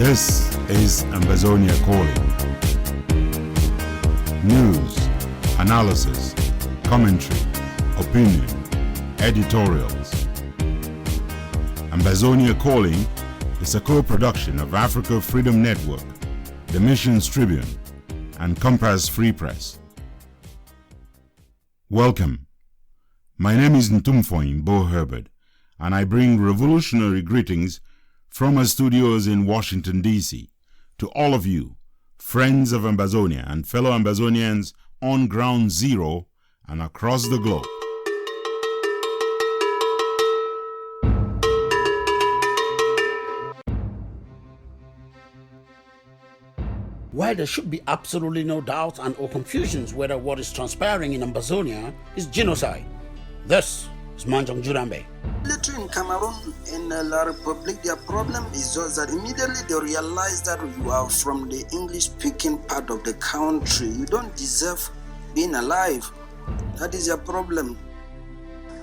This is Ambazonia Calling. News, analysis, commentary, opinion, editorials. Ambazonia Calling is a co-production of Africa Freedom Network, the Missions Tribune, and Compass Free Press. Welcome. My name is Ntumfoyn Herbert, and I bring revolutionary greetings from our studios in Washington, D.C. to all of you, friends of Ambazonia and fellow Ambazonians on ground zero and across the globe. While there should be absolutely no doubts and or confusions whether what is transpiring in Ambazonia is genocide, this is MANYU Jurambe. Military in Cameroon and La Republic, their problem is just that immediately they realize that you are from the English-speaking part of the country. You don't deserve being alive. That is their problem.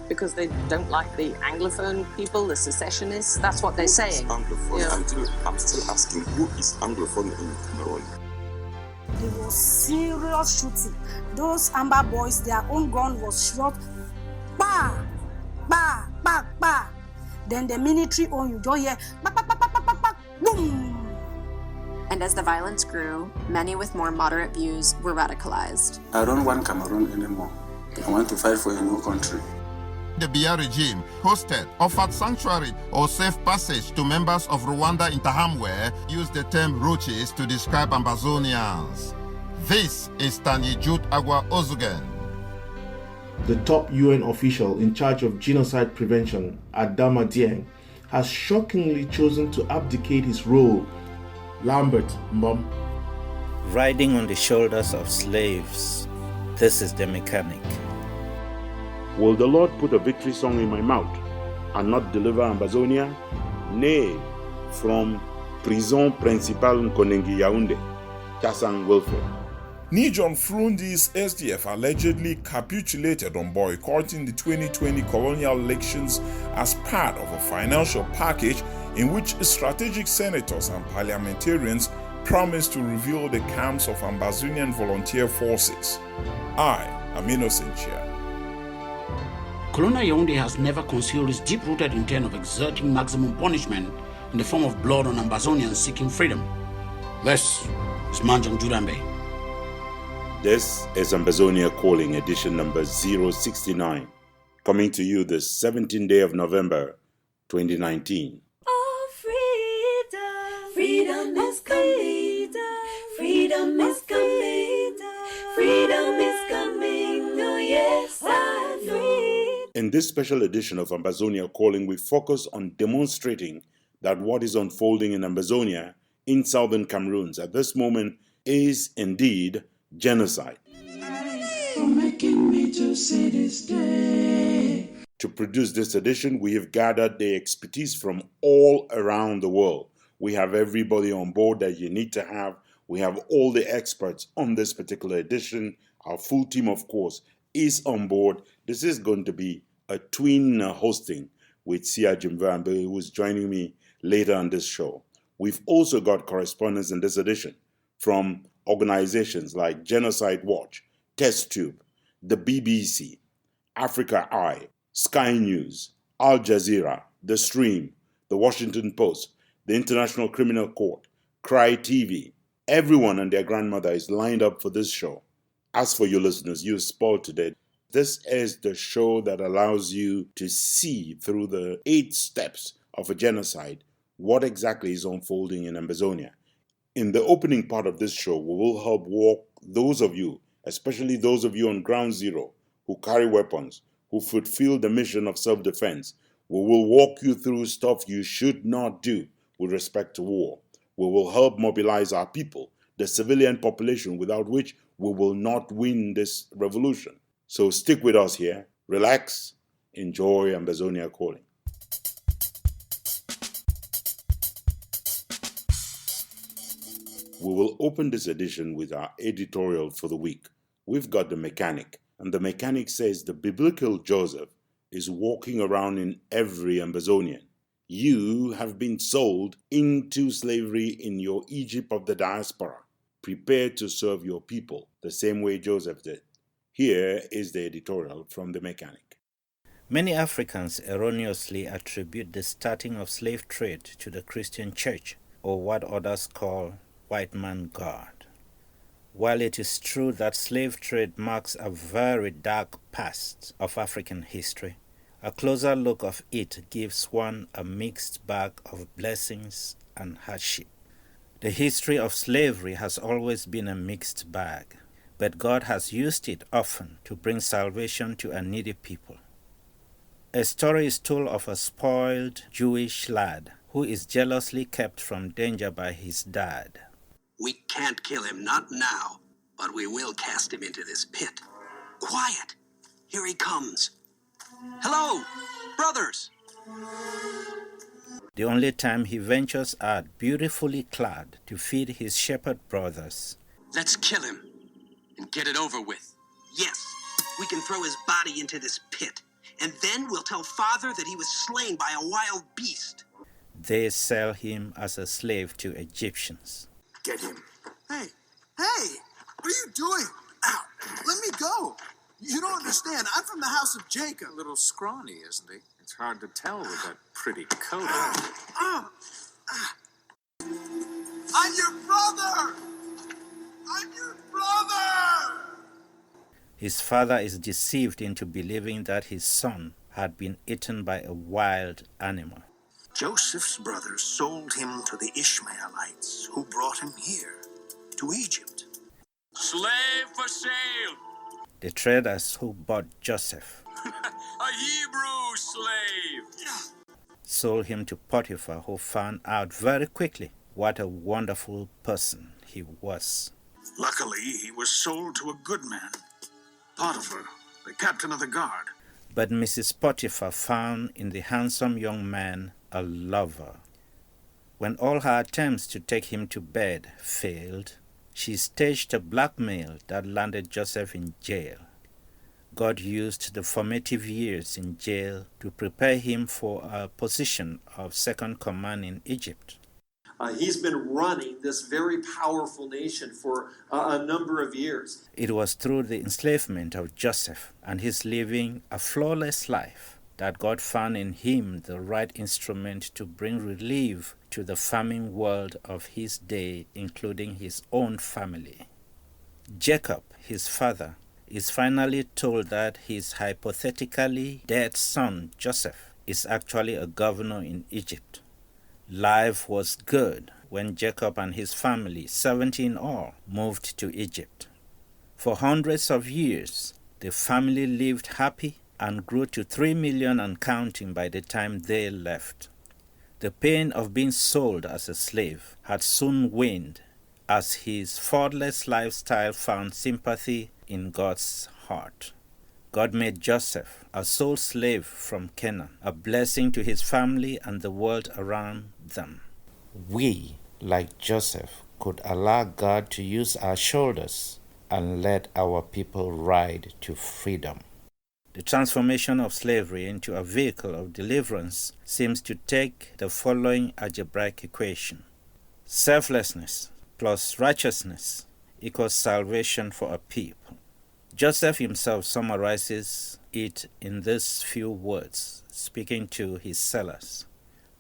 Because they don't like the Anglophone people, the secessionists. That's what they're saying. Anglophone. Yeah. I'm still asking, who is Anglophone in Cameroon? There was serious shooting. Those Amber boys, their own gun was shot. Bah! Bah! Bah! Bah! Then the military on you don't hear. Bah, bah, bah, bah, bah, bah, bah, boom! And as the violence grew, many with more moderate views were radicalized. I don't want Cameroon anymore. I want to fight for a new country. The Biya regime offered sanctuary or safe passage to members of Rwanda Interahamwe, used the term roaches to describe Ambazonians. This is Tanyijut Agwa Ozugen. The top UN official in charge of genocide prevention, Adama Dieng, has shockingly chosen to abdicate his role. Lambert Mom. Riding on the shoulders of slaves, this is the mechanic. Will the Lord put a victory song in my mouth and not deliver Ambazonia? Nay, from Prison Principale Nkonengi Yaoundé, Kasang Wilfred. Nijon Frundi's SDF allegedly capitulated on boycotting the 2020 colonial elections as part of a financial package in which strategic senators and parliamentarians promised to reveal the camps of Ambazonian volunteer forces. I am innocent here. Colonial Yaoundé has never concealed its deep-rooted intent of exerting maximum punishment in the form of blood on Ambazonians seeking freedom. This is MANYU Jurambe. This is Ambazonia Calling, edition number 069, coming to you the 17th day of November, 2019. Oh, freedom, freedom is coming, freedom is coming, freedom is coming, oh yes, I'm free. In this special edition of Ambazonia Calling, we focus on demonstrating that what is unfolding in Ambazonia, in southern Cameroon, at this moment is indeed genocide. To produce this edition, we have gathered the expertise from all around the world. We have everybody on board that you need to have. We have all the experts on this particular edition. Our full team, of course, is on board. This is going to be a twin hosting with Sia Jimvambe, who is joining me later on this show. We've also got correspondents in this edition from organizations like Genocide Watch, Test Tube, the BBC, Africa Eye, Sky News, Al Jazeera, The Stream, The Washington Post, the International Criminal Court, Cry TV. Everyone and their grandmother is lined up for this show. As for you listeners, you're spoiled today. This is the show that allows you to see through the 8 steps of a genocide what exactly is unfolding in Ambazonia. In the opening part of this show, we will help walk those of you, especially those of you on ground zero, who carry weapons, who fulfill the mission of self-defense. We will walk you through stuff you should not do with respect to war. We will help mobilize our people, the civilian population, without which we will not win this revolution. So stick with us here, relax, enjoy Ambazonia Calling. We will open this edition with our editorial for the week. We've got the mechanic, and the mechanic says the biblical Joseph is walking around in every Ambazonian. You have been sold into slavery in your Egypt of the diaspora. Prepare to serve your people the same way Joseph did. Here is the editorial from the mechanic. Many Africans erroneously attribute the starting of slave trade to the Christian church, or what others call white man God. While it is true that slave trade marks a very dark past of African history, a closer look of it gives one a mixed bag of blessings and hardship. The history of slavery has always been a mixed bag, but God has used it often to bring salvation to a needy people. A story is told of a spoiled Jewish lad who is jealously kept from danger by his dad. We can't kill him, not now, but we will cast him into this pit. Quiet! Here he comes. Hello, brothers! The only time he ventures out beautifully clad to feed his shepherd brothers. Let's kill him and get it over with. Yes, we can throw his body into this pit, and then we'll tell Father that he was slain by a wild beast. They sell him as a slave to Egyptians. Get him. Hey, what are you doing? Ow, let me go. You don't understand. I'm from the house of Jacob. A little scrawny, isn't he? It's hard to tell with that pretty coat. I'm your brother! I'm your brother! His father is deceived into believing that his son had been eaten by a wild animal. Joseph's brothers sold him to the Ishmaelites, who brought him here, to Egypt. Slave for sale! The traders who bought Joseph A Hebrew slave! sold him to Potiphar, who found out very quickly what a wonderful person he was. Luckily, he was sold to a good man, Potiphar, the captain of the guard. But Mrs. Potiphar found in the handsome young man a lover. When all her attempts to take him to bed failed, she staged a blackmail that landed Joseph in jail. God used the formative years in jail to prepare him for a position of second command in Egypt. He's been running this very powerful nation for a number of years. It was through the enslavement of Joseph and his living a flawless life that God found in him the right instrument to bring relief to the farming world of his day, including his own family. Jacob, his father, is finally told that his hypothetically dead son, Joseph, is actually a governor in Egypt. Life was good when Jacob and his family, 70 in all, moved to Egypt. For hundreds of years, the family lived happy and grew to 3 million and counting by the time they left. The pain of being sold as a slave had soon waned as his faultless lifestyle found sympathy in God's heart. God made Joseph a soul slave from Canaan, a blessing to his family and the world around them. We, like Joseph, could allow God to use our shoulders and let our people ride to freedom. The transformation of slavery into a vehicle of deliverance seems to take the following algebraic equation. Selflessness plus righteousness equals salvation for a people. Joseph himself summarizes it in these few words, speaking to his sellers.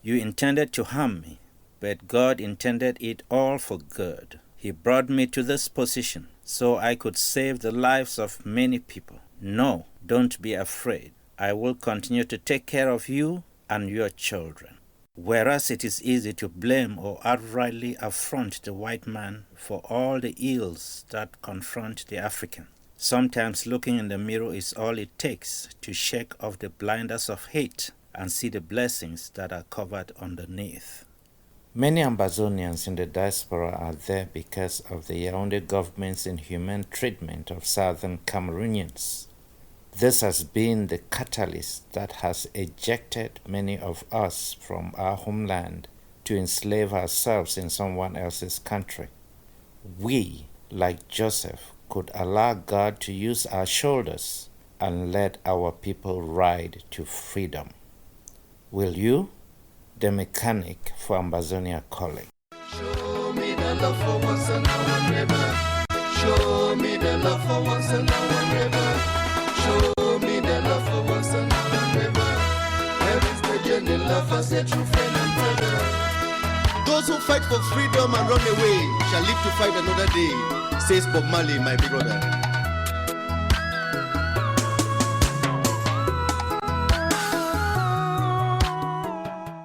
You intended to harm me, but God intended it all for good. He brought me to this position so I could save the lives of many people. No, don't be afraid. I will continue to take care of you and your children. Whereas it is easy to blame or outrightly affront the white man for all the ills that confront the African, sometimes looking in the mirror is all it takes to shake off the blinders of hate and see the blessings that are covered underneath. Many Ambazonians in the diaspora are there because of the Yaoundé government's inhumane treatment of southern Cameroonians. This has been the catalyst that has ejected many of us from our homeland to enslave ourselves in someone else's country. We, like Joseph, could allow God to use our shoulders and let our people ride to freedom. Will you? the mechanic for Ambazonia Calling. Show me the love for once and now and ever. Show me the love for once and now and ever. Show me the love for once and now and ever. Where is the genuine love as a true friend and brother? Those who fight for freedom and run away shall live to fight another day, says Bob Marley, my big brother.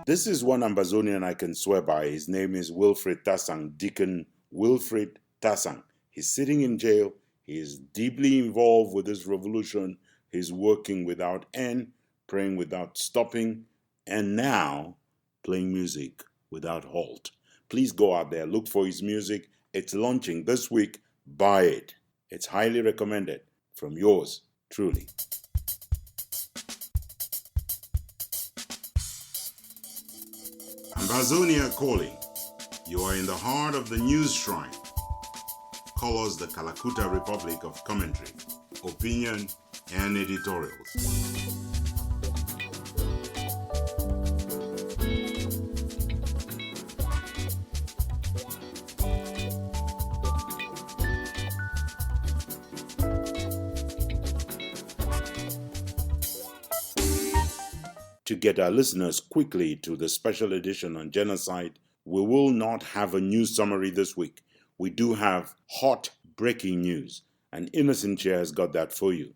This is one Ambazonian I can swear by. His name is Wilfred Tassang, Deacon Wilfred Tassang. He's sitting in jail. He is deeply involved with this revolution. He's working without end, praying without stopping, and now playing music without halt. Please go out there, look for his music. It's launching this week. Buy it. It's highly recommended. From yours truly. Ambazonia Calling. You are in the heart of the news shrine. Call us the Kalakuta Republic of commentary, opinion, and editorials. To get our listeners quickly to the special edition on genocide, we will not have a news summary this week. We do have hot breaking news, and Innocent Chair has got that for you.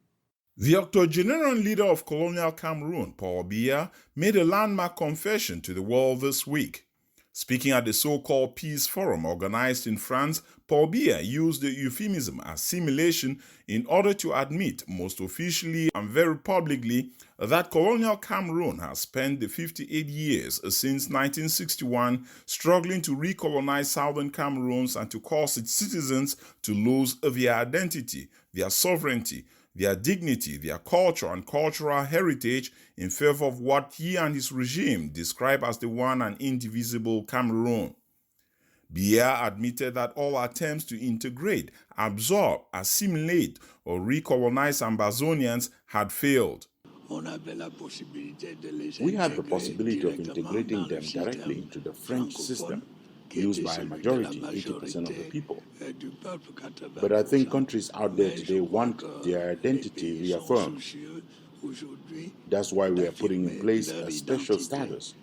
The octogenarian leader of colonial Cameroon, Paul Biya, made a landmark confession to the world this week. Speaking at the so-called Peace Forum organized in France, Paul Biya used the euphemism assimilation in order to admit, most officially and very publicly, that colonial Cameroon has spent the 58 years since 1961 struggling to recolonize southern Cameroons and to cause its citizens to lose their identity, their sovereignty, their dignity, their culture and cultural heritage in favor of what he and his regime describe as the one and indivisible Cameroon. Biya admitted that all attempts to integrate, absorb, assimilate, or recolonize Ambazonians had failed. We had the possibility of integrating them directly into the French system, used by a majority, 80% of the people. But I think countries out there today want their identity reaffirmed. That's why we are putting in place a special status,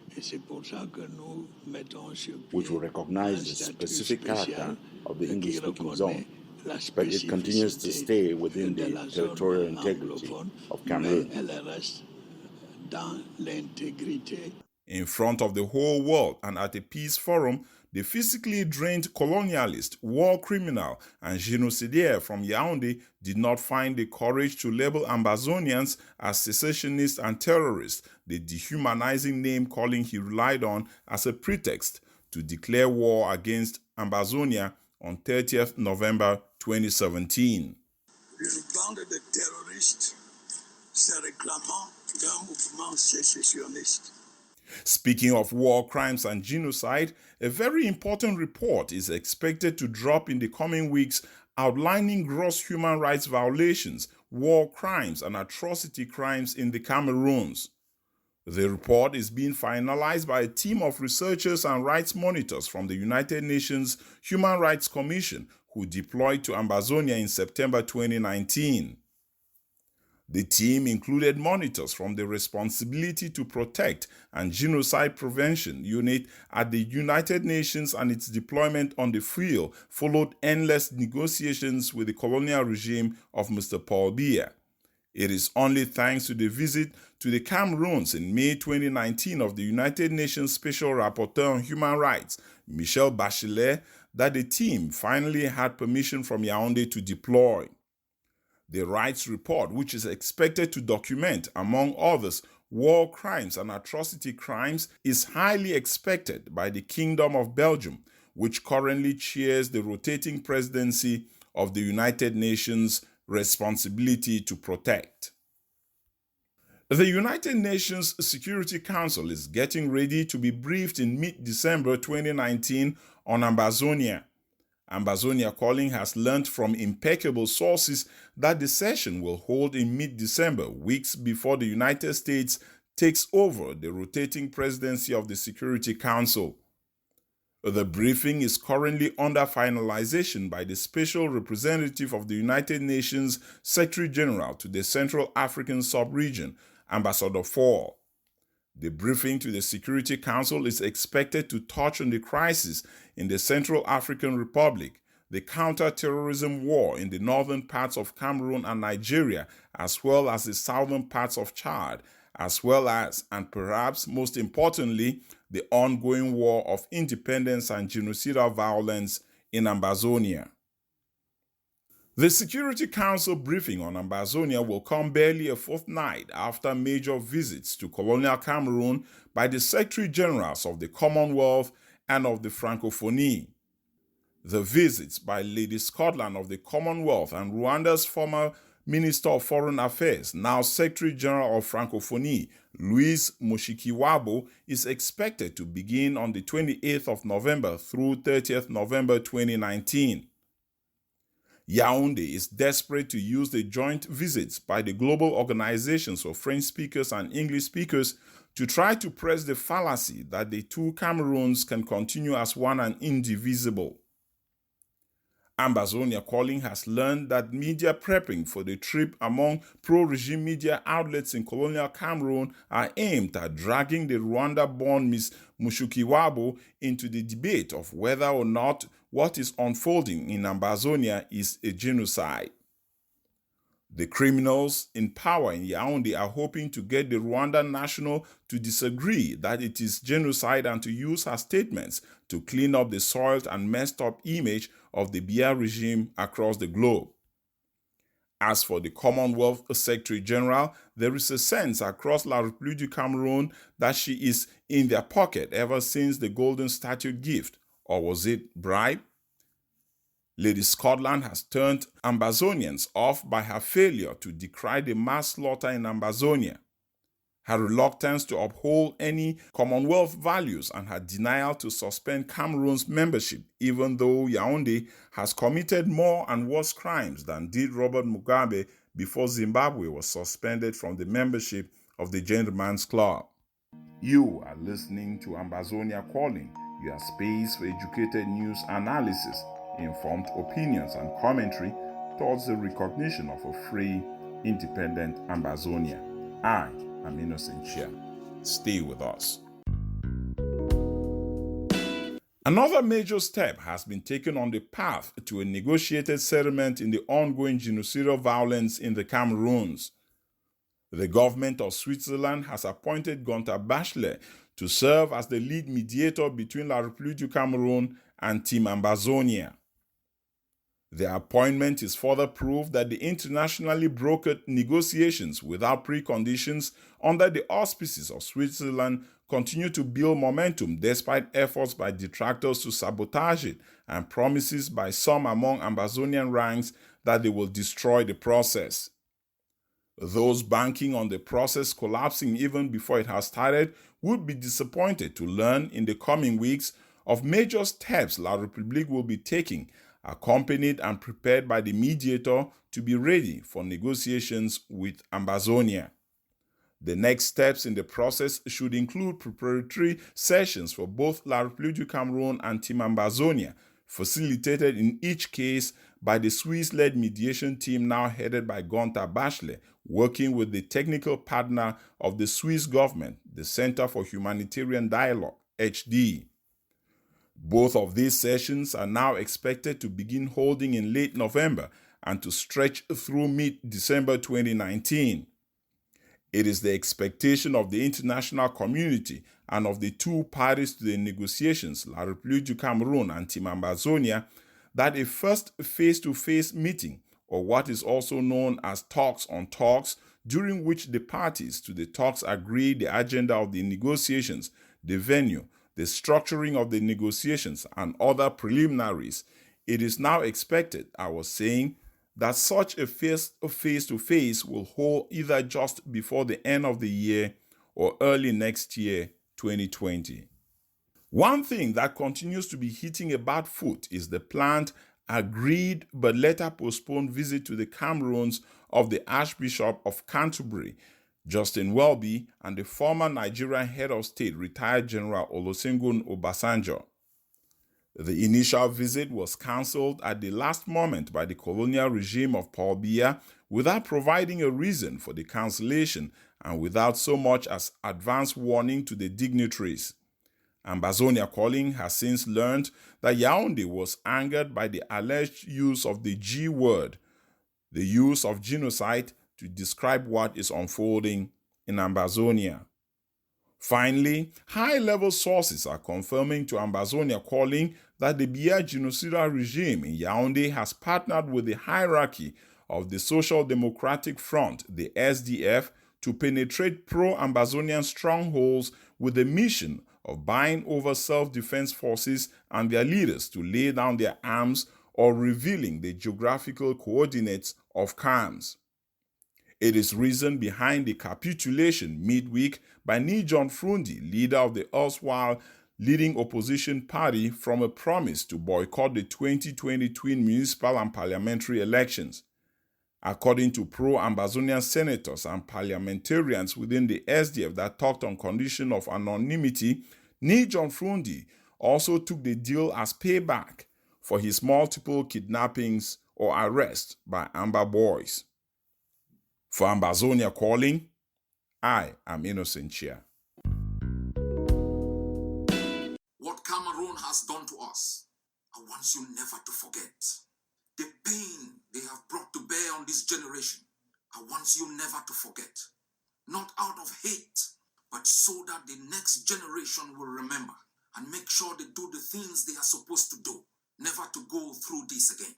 which will recognize the specific character of the English-speaking zone, but it continues to stay within the territorial integrity of Cameroon. In front of the whole world and at a peace forum, the physically drained colonialist, war criminal, and genocidaire from Yaoundé did not find the courage to label Ambazonians as secessionists and terrorists, the dehumanizing name calling he relied on as a pretext to declare war against Ambazonia on 30th November 2017. Le bande de terroristes se réclamant d'un mouvement sécessionniste. Speaking of war crimes and genocide, a very important report is expected to drop in the coming weeks outlining gross human rights violations, war crimes, and atrocity crimes in the Cameroons. The report is being finalized by a team of researchers and rights monitors from the United Nations Human Rights Commission, who deployed to Ambazonia in September 2019. The team included monitors from the Responsibility to Protect and Genocide Prevention Unit at the United Nations, and its deployment on the field followed endless negotiations with the colonial regime of Mr. Paul Biya. It is only thanks to the visit to the Cameroons in May 2019 of the United Nations Special Rapporteur on Human Rights, Michelle Bachelet, that the team finally had permission from Yaoundé to deploy. The rights report, which is expected to document, among others, war crimes and atrocity crimes, is highly expected by the Kingdom of Belgium, which currently chairs the rotating presidency of the United Nations Responsibility to Protect. The United Nations Security Council is getting ready to be briefed in mid-December 2019 on Ambazonia. Ambazonia Calling has learned from impeccable sources that the session will hold in mid-December, weeks before the United States takes over the rotating presidency of the Security Council. The briefing is currently under finalization by the Special Representative of the United Nations Secretary General to the Central African Sub-Region, Ambassador Fall. The briefing to the Security Council is expected to touch on the crisis in the Central African Republic, the counter-terrorism war in the northern parts of Cameroon and Nigeria, as well as the southern parts of Chad, as well as, and perhaps most importantly, the ongoing war of independence and genocidal violence in Ambazonia. The Security Council briefing on Ambazonia will come barely a fortnight after major visits to colonial Cameroon by the Secretary Generals of the Commonwealth and of the Francophonie. The visits by Lady Scotland of the Commonwealth and Rwanda's former Minister of Foreign Affairs, now Secretary General of Francophonie, Louise Mushikiwabo, is expected to begin on the 28th of November through 30th November 2019. Yaoundé is desperate to use the joint visits by the global organizations for French speakers and English speakers to try to press the fallacy that the two Cameroons can continue as one and indivisible. Ambazonia Calling has learned that media prepping for the trip among pro-regime media outlets in colonial Cameroon are aimed at dragging the Rwanda-born Ms. Mushikiwabo into the debate of whether or not what is unfolding in Ambazonia is a genocide. The criminals in power in Yaoundé are hoping to get the Rwandan national to disagree that it is genocide and to use her statements to clean up the soiled and messed up image of the Biya regime across the globe. As for the Commonwealth Secretary General, there is a sense across La République du Cameroon that she is in their pocket ever since the Golden Statue gift, or was it bribe? Lady Scotland has turned Ambazonians off by her failure to decry the mass slaughter in Ambazonia, her reluctance to uphold any Commonwealth values, and her denial to suspend Cameroon's membership, even though Yaoundé has committed more and worse crimes than did Robert Mugabe before Zimbabwe was suspended from the membership of the Gentleman's Club. You are listening to Ambazonia Calling, your space for educated news analysis, informed opinions and commentary towards the recognition of a free, independent Ambazonia. I am Innocent Chia. Stay with us. Another major step has been taken on the path to a negotiated settlement in the ongoing genocidal violence in the Cameroons. The government of Switzerland has appointed Gunter Bachelet to serve as the lead mediator between La République du Cameroon and Team Ambazonia. The appointment is further proof that the internationally brokered negotiations without preconditions under the auspices of Switzerland continue to build momentum despite efforts by detractors to sabotage it and promises by some among Ambazonian ranks that they will destroy the process. Those banking on the process collapsing even before it has started would be disappointed to learn in the coming weeks of major steps La République will be taking, accompanied and prepared by the mediator to be ready for negotiations with Ambazonia. The next steps in the process should include preparatory sessions for both La République du Cameroon and Team Ambazonia, facilitated in each case by the Swiss-led mediation team now headed by Gunter Bachelet, working with the technical partner of the Swiss government, the Center for Humanitarian Dialogue, HD. Both of these sessions are now expected to begin holding in late November and to stretch through mid-December 2019. It is the expectation of the international community and of the two parties to the negotiations, La République du Cameroon and Team Ambazonia, that a first face-to-face meeting, or what is also known as talks on talks, during which the parties to the talks agree the agenda of the negotiations, the venue, the structuring of the negotiations, and other preliminaries. It is now expected, I was saying, that such a face-to-face will hold either just before the end of the year or early next year, 2020. One thing that continues to be hitting a bad foot is the planned, agreed but later postponed visit to the Cameroons of the Archbishop of Canterbury, Justin Welby, and the former Nigerian head of state, retired General Olusegun Obasanjo. The initial visit was cancelled at the last moment by the colonial regime of Paul Biya without providing a reason for the cancellation and without so much as advance warning to the dignitaries. Ambazonia Calling has since learned that Yaoundé was angered by the alleged use of the G word, the use of genocide, to describe what is unfolding in Ambazonia. Finally, high-level sources are confirming to Ambazonia Calling that the Biya genocidal regime in Yaoundé has partnered with the hierarchy of the Social Democratic Front, the SDF, to penetrate pro-Ambazonian strongholds with the mission of buying over self-defense forces and their leaders to lay down their arms or revealing the geographical coordinates of camps. It is reason behind the capitulation midweek by Ntumfoyn, leader of the erstwhile leading opposition party, from a promise to boycott the 2022 municipal and parliamentary elections. According to pro-Ambazonian senators and parliamentarians within the SDF that talked on condition of anonymity, Ntumfoyn also took the deal as payback for his multiple kidnappings or arrests by Amber boys. For Ambazonia Calling, I am Innocent Chia. What Cameroon has done to us, I want you never to forget. The pain they have brought to bear on this generation, I want you never to forget. Not out of hate, but so that the next generation will remember and make sure they do the things they are supposed to do, never to go through this again.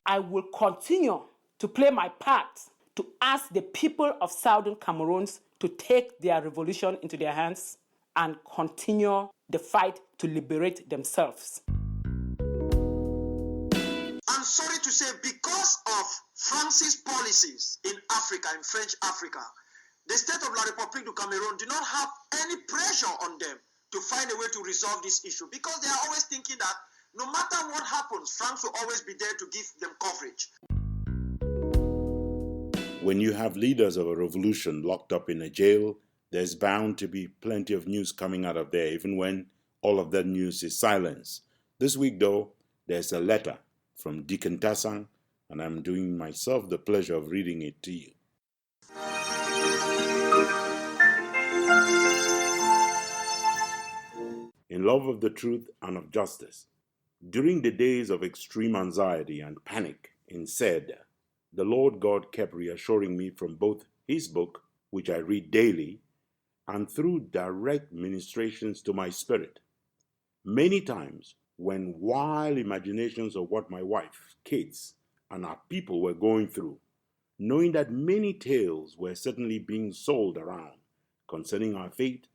I will continue to play my part to ask the people of Southern Cameroon to take their revolution into their hands and continue the fight to liberate themselves. I'm sorry to say, because of France's policies in Africa, in French Africa, the state of La République du Cameroon do not have any pressure on them to find a way to resolve this issue, because they are always thinking that no matter what happens, France will always be there to give them coverage. When you have leaders of a revolution locked up in a jail, there's bound to be plenty of news coming out of there, even when all of that news is silenced. This week, though, there's a letter from Deacon Tasang, and I'm doing myself the pleasure of reading it to you. In love of the truth and of justice, during the days of extreme anxiety and panic in Said, the Lord God kept reassuring me from both His book, which I read daily, and through direct ministrations to my spirit. Many times, when wild imaginations of what my wife, kids, and our people were going through, knowing that many tales were certainly being sold around concerning our fate,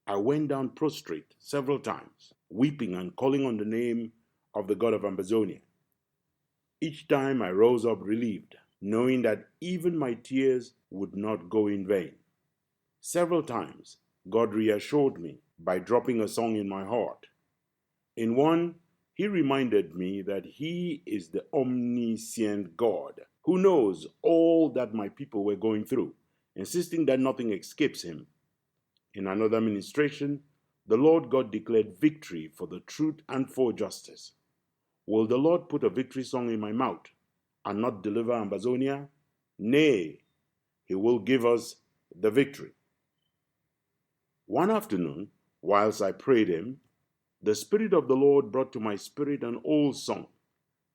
I went down prostrate several times, weeping and calling on the name of the God of Ambazonia. Each time I rose up relieved, knowing that even my tears would not go in vain. Several times, God reassured me by dropping a song in my heart. In one, He reminded me that He is the omniscient God who knows all that my people were going through, insisting that nothing escapes Him. In another ministration, the Lord God declared victory for the truth and for justice. Will the Lord put a victory song in my mouth and not deliver Ambazonia? Nay, He will give us the victory. One afternoon, whilst I prayed Him, the Spirit of the Lord brought to my spirit an old song.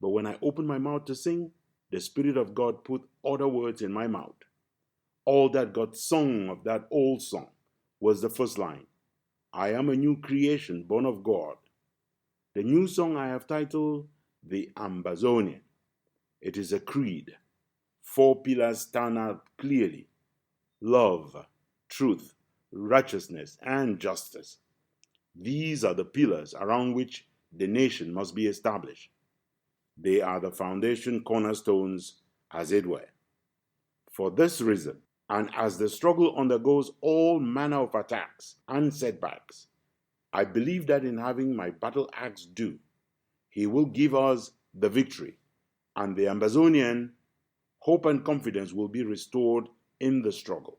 But when I opened my mouth to sing, the Spirit of God put other words in my mouth. All that got sung of that old song was the first line, I am a new creation born of God. The new song I have titled The Ambazonian. It is a creed. 4 pillars stand out clearly. Love, truth, righteousness, and justice. These are the pillars around which the nation must be established. They are the foundation cornerstones, as it were. For this reason, and as the struggle undergoes all manner of attacks and setbacks, I believe that in having my battle axe due, He will give us the victory, and the Ambazonian hope and confidence will be restored in the struggle.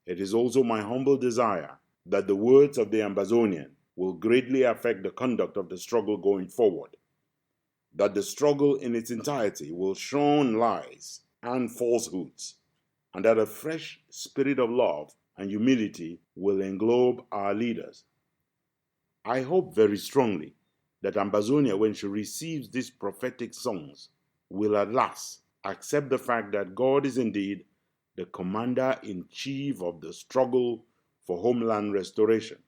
It is also my humble desire that the words of the Ambazonian will greatly affect the conduct of the struggle going forward, that the struggle in its entirety will shun lies and falsehoods, and that a fresh spirit of love and humility will englobe our leaders. I hope very strongly that Ambazonia, when she receives these prophetic songs, will at last accept the fact that God is indeed the commander-in-chief of the struggle for homeland restoration.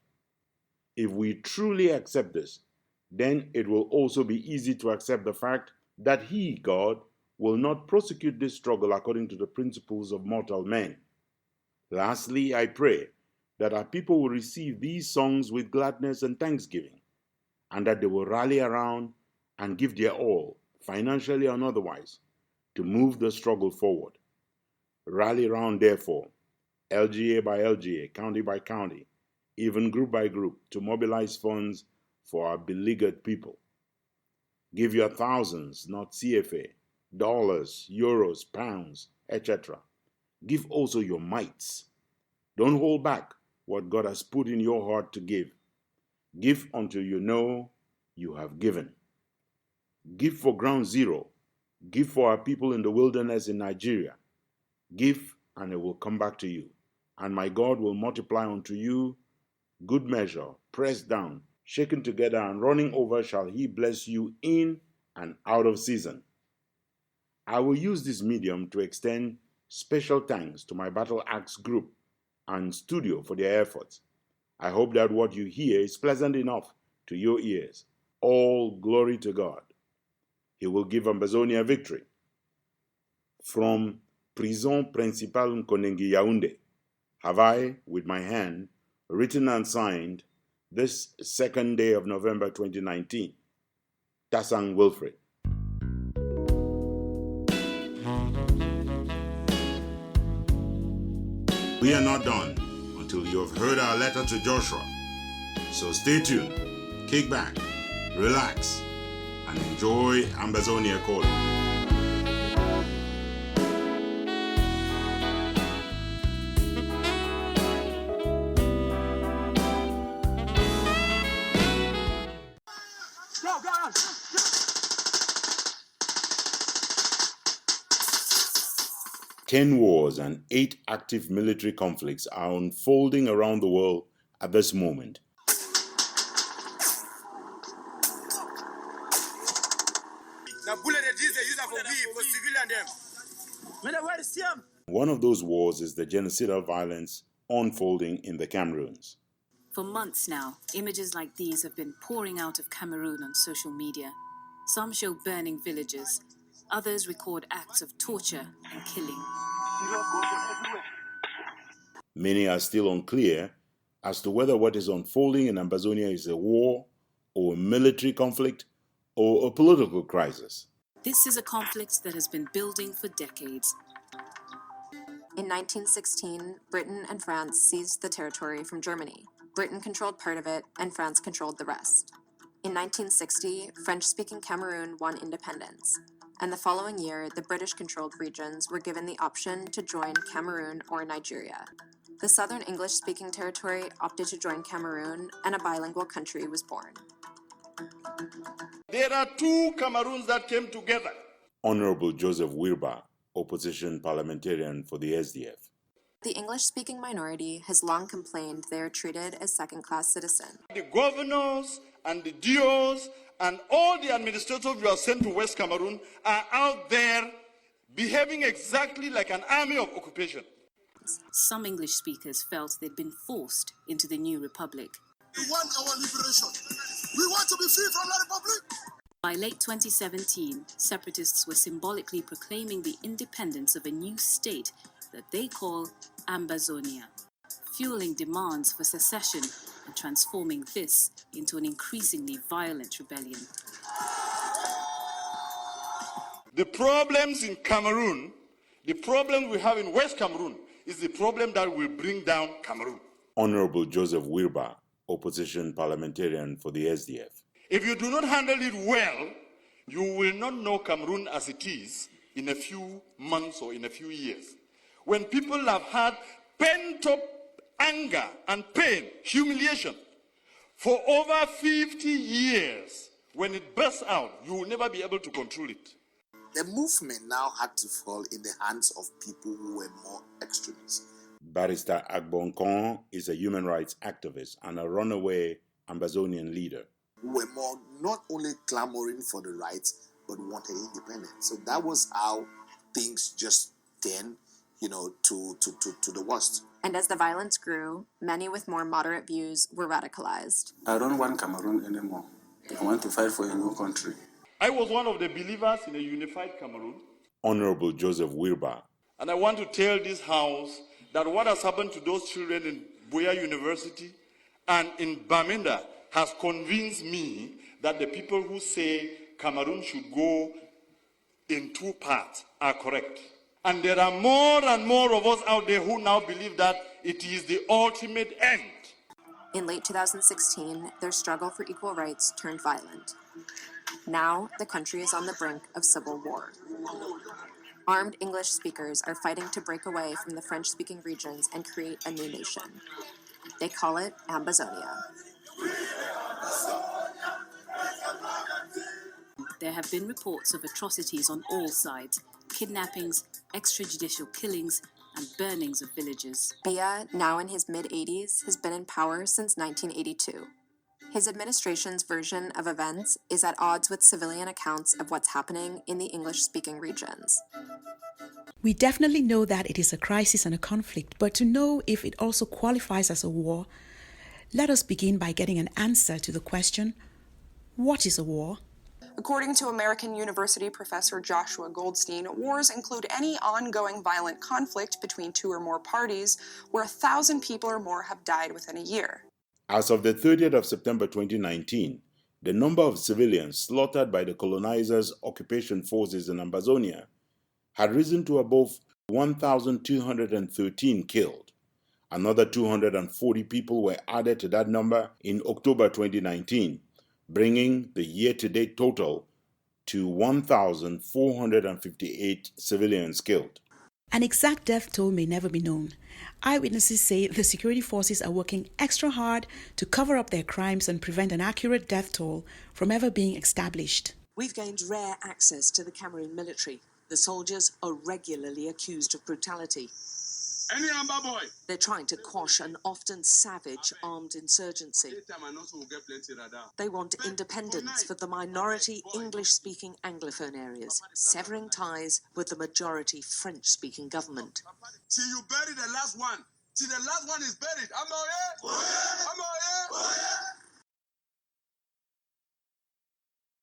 If we truly accept this, then it will also be easy to accept the fact that He, God, will not prosecute this struggle according to the principles of mortal men. Lastly, I pray that our people will receive these songs with gladness and thanksgiving, and that they will rally around and give their all, financially and otherwise, to move the struggle forward. Rally around, therefore, LGA by LGA, county by county, even group by group, to mobilize funds for our beleaguered people. Give your thousands, not CFA, dollars, euros, pounds, etc. Give also your mites. Don't hold back what God has put in your heart to give. Give until you know you have given. Give for Ground Zero. Give for our people in the wilderness in Nigeria. Give, and it will come back to you. And my God will multiply unto you good measure, pressed down, shaken together, and running over shall He bless you in and out of season. I will use this medium to extend special thanks to my Battle Axe group and studio for their efforts. I hope that what you hear is pleasant enough to your ears. All glory to God. He will give Ambazonia victory. From Prison Principale Nkonengi Yaoundé, have I, with my hand, written and signed this 2nd day of November 2019. Tasang Wilfred. We are not done until you have heard our letter to Joshua. So stay tuned, kick back, relax, and enjoy Ambazonia Calling. Go, go, go. 10 wars and 8 active military conflicts are unfolding around the world at this moment. One of those wars is the genocidal violence unfolding in the Cameroons. For months now, images like these have been pouring out of Cameroon on social media. Some show burning villages. Others record acts of torture and killing. Many are still unclear as to whether what is unfolding in Ambazonia is a war, or a military conflict, or a political crisis. This is a conflict that has been building for decades. In 1916, Britain and France seized the territory from Germany. Britain controlled part of it, and France controlled the rest. In 1960, French-speaking Cameroon won independence. And the following year, the British-controlled regions were given the option to join Cameroon or Nigeria. The southern English-speaking territory opted to join Cameroon, and a bilingual country was born. There are 2 Cameroons that came together. Honorable Joseph Wirba, opposition parliamentarian for the SDF. The English-speaking minority has long complained they are treated as second-class citizens. The governors and the DOs and all the administrators you are sent to West Cameroon are out there behaving exactly like an army of occupation. Some English speakers felt they'd been forced into the new republic. We want our liberation. We want to be free from the republic. By late 2017, separatists were symbolically proclaiming the independence of a new state that they call Ambazonia, fueling demands for secession and transforming this into an increasingly violent rebellion. The problems in Cameroon, the problem we have in West Cameroon, is the problem that will bring down Cameroon. Honorable Joseph Wirba, opposition parliamentarian for the SDF. If you do not handle it well, you will not know Cameroon as it is, in a few months or in a few years. When people have had pent-up anger and pain, humiliation, for over 50 years, when it bursts out, you will never be able to control it. The movement now had to fall in the hands of people who were more extremists. Barrister Agbonkon is a human rights activist and a runaway Ambazonian leader. Who were more not only clamoring for the rights, but wanted independence. So that was how things just turned, to the worst. And as the violence grew, many with more moderate views were radicalized. I don't want Cameroon anymore. I want to fight for a new country. I was one of the believers in a unified Cameroon. Honorable Joseph Wirba. And I want to tell this House that what has happened to those children in BOYO University and in Bamenda has convinced me that the people who say Cameroon should go in two parts are correct. And there are more and more of us out there who now believe that it is the ultimate end. In late 2016, their struggle for equal rights turned violent. Now, the country is on the brink of civil war. Armed English speakers are fighting to break away from the French-speaking regions and create a new nation. They call it Ambazonia. There have been reports of atrocities on all sides, kidnappings, extrajudicial killings, and burnings of villages. Biya, now in his mid-80s, has been in power since 1982. His administration's version of events is at odds with civilian accounts of what's happening in the English-speaking regions. We definitely know that it is a crisis and a conflict, but to know if it also qualifies as a war, let us begin by getting an answer to the question, what is a war? According to American University professor Joshua Goldstein, wars include any ongoing violent conflict between two or more parties where 1,000 people or more have died within a year. As of the 30th of September 2019, the number of civilians slaughtered by the colonizers' occupation forces in Ambazonia had risen to above 1,213 killed. Another 240 people were added to that number in October 2019, bringing the year-to-date total to 1,458 civilians killed. An exact death toll may never be known. Eyewitnesses say the security forces are working extra hard to cover up their crimes and prevent an accurate death toll from ever being established. We've gained rare access to the Cameroon military. The soldiers are regularly accused of brutality. Any Amba boy. They're trying to quash an often savage armed insurgency. They want independence for the minority English-speaking Anglophone areas, severing ties with the majority French-speaking government. Till you bury the last one. Till the last one is buried.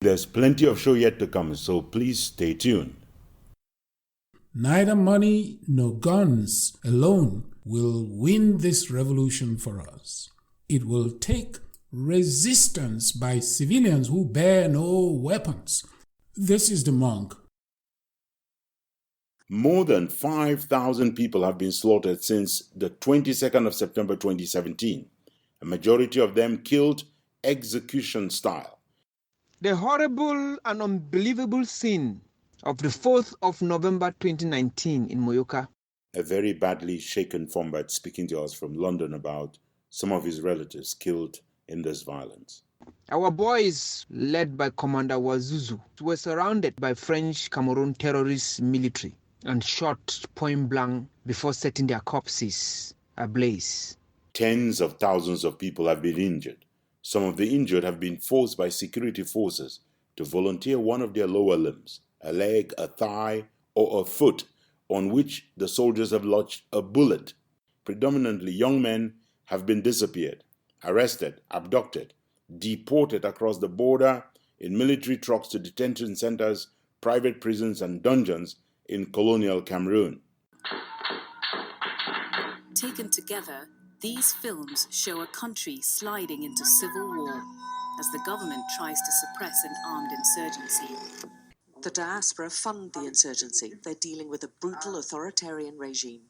There's plenty of show yet to come, so please stay tuned. Neither money nor guns alone will win this revolution for us. It will take resistance by civilians who bear no weapons. This is the monk. More than 5,000 people have been slaughtered since the 22nd of September 2017, a majority of them killed execution style. The horrible and unbelievable scene of the 4th of November 2019 in Moyoka. A very badly shaken Fombart speaking to us from London about some of his relatives killed in this violence. Our boys, led by Commander Wazuzu, were surrounded by French Cameroon terrorist military and shot point blank before setting their corpses ablaze. Tens of thousands of people have been injured. Some of the injured have been forced by security forces to volunteer one of their lower limbs, a leg, a thigh, or a foot, on which the soldiers have lodged a bullet. Predominantly young men have been disappeared, arrested, abducted, deported across the border in military trucks to detention centers, private prisons, and dungeons in colonial Cameroon. Taken together, these films show a country sliding into civil war as the government tries to suppress an armed insurgency. The diaspora fund the insurgency. They're dealing with a brutal authoritarian regime.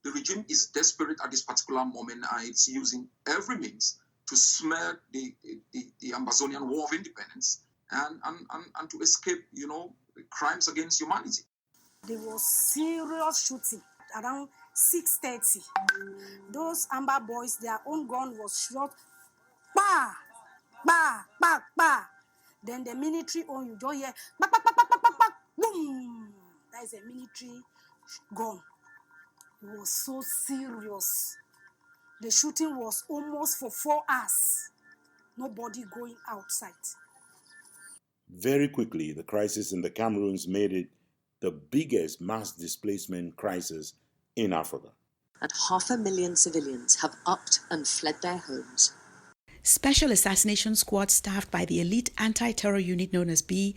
The regime is desperate at this particular moment, and it's using every means to smear the Ambazonian War of Independence and to escape, crimes against humanity. There was serious shooting around 6:30. Those Amber boys, their own gun was shot. Bah! Bah! Bah! Bah! Then the military own, you don't hear, bah, bah, bah, bah, bah, bah, bah, boom! That is a military gun. It was so serious. The shooting was almost for 4 hours. Nobody going outside. Very quickly, the crisis in the Cameroons made it the biggest mass displacement crisis in Africa. And 500,000 civilians have upped and fled their homes. Special assassination squads staffed by the elite anti-terror unit known as B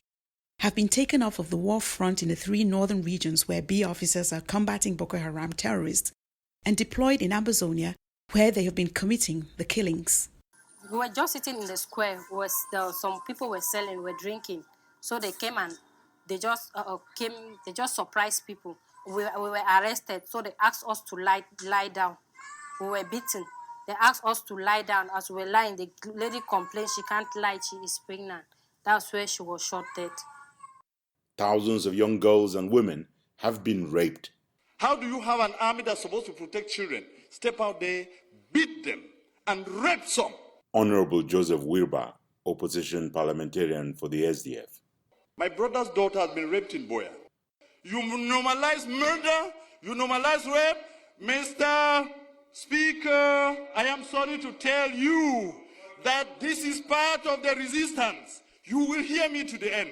have been taken off of the war front in the 3 northern regions where B officers are combating Boko Haram terrorists and deployed in Ambazonia where they have been committing the killings. We were just sitting in the square. Some people were selling, were drinking. So they came and they just surprised people. We were arrested, so they asked us to lie down. We were beaten. They asked us to lie down. As we were lying, the lady complained she can't lie, she is pregnant. That's where she was shot dead. Thousands of young girls and women have been raped. How do you have an army that's supposed to protect children step out there, beat them, and rape some? Honorable Joseph Wirba, opposition parliamentarian for the SDF. My brother's daughter has been raped in Boya. You normalize murder, you normalize rape. Mr. Speaker, I am sorry to tell you that this is part of the resistance. You will hear me to the end.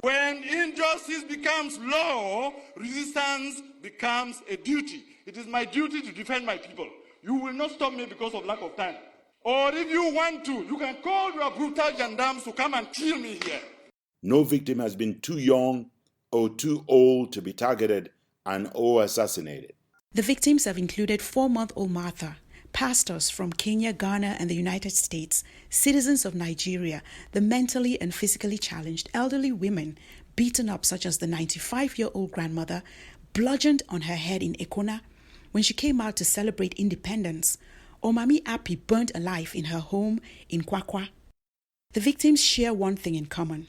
When injustice becomes law, resistance becomes a duty. It is my duty to defend my people. You will not stop me because of lack of time. Or if you want to, you can call your brutal gendarmes to come and kill me here. No victim has been too young or too old to be targeted and or assassinated. The victims have included 4-month-old Martha, pastors from Kenya, Ghana, and the United States, citizens of Nigeria, the mentally and physically challenged, elderly women beaten up, such as the 95-year-old grandmother bludgeoned on her head in Ekona when she came out to celebrate independence, or Mami Api burnt alive in her home in Kwakwa. The victims share one thing in common.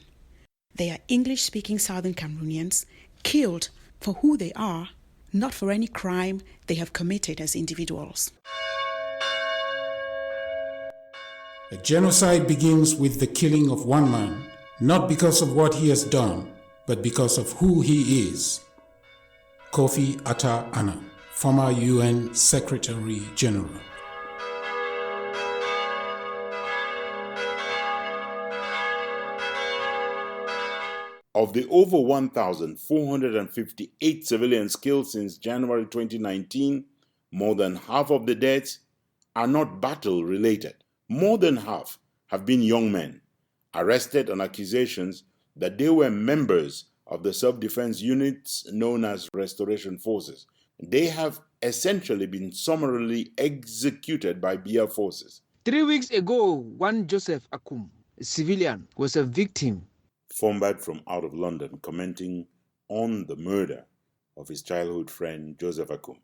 They are English-speaking Southern Cameroonians killed for who they are, not for any crime they have committed as individuals. A genocide begins with the killing of one man, not because of what he has done, but because of who he is. Kofi Atta-Annan, former UN Secretary General. Of the over 1,458 civilians killed since January 2019, more than half of the deaths are not battle-related. More than half have been young men, arrested on accusations that they were members of the self-defense units known as Restoration Forces. They have essentially been summarily executed by BIA forces. 3 weeks ago, one Joseph Akum, a civilian, was a victim. Fombad from out of London commenting on the murder of his childhood friend Joseph Akum.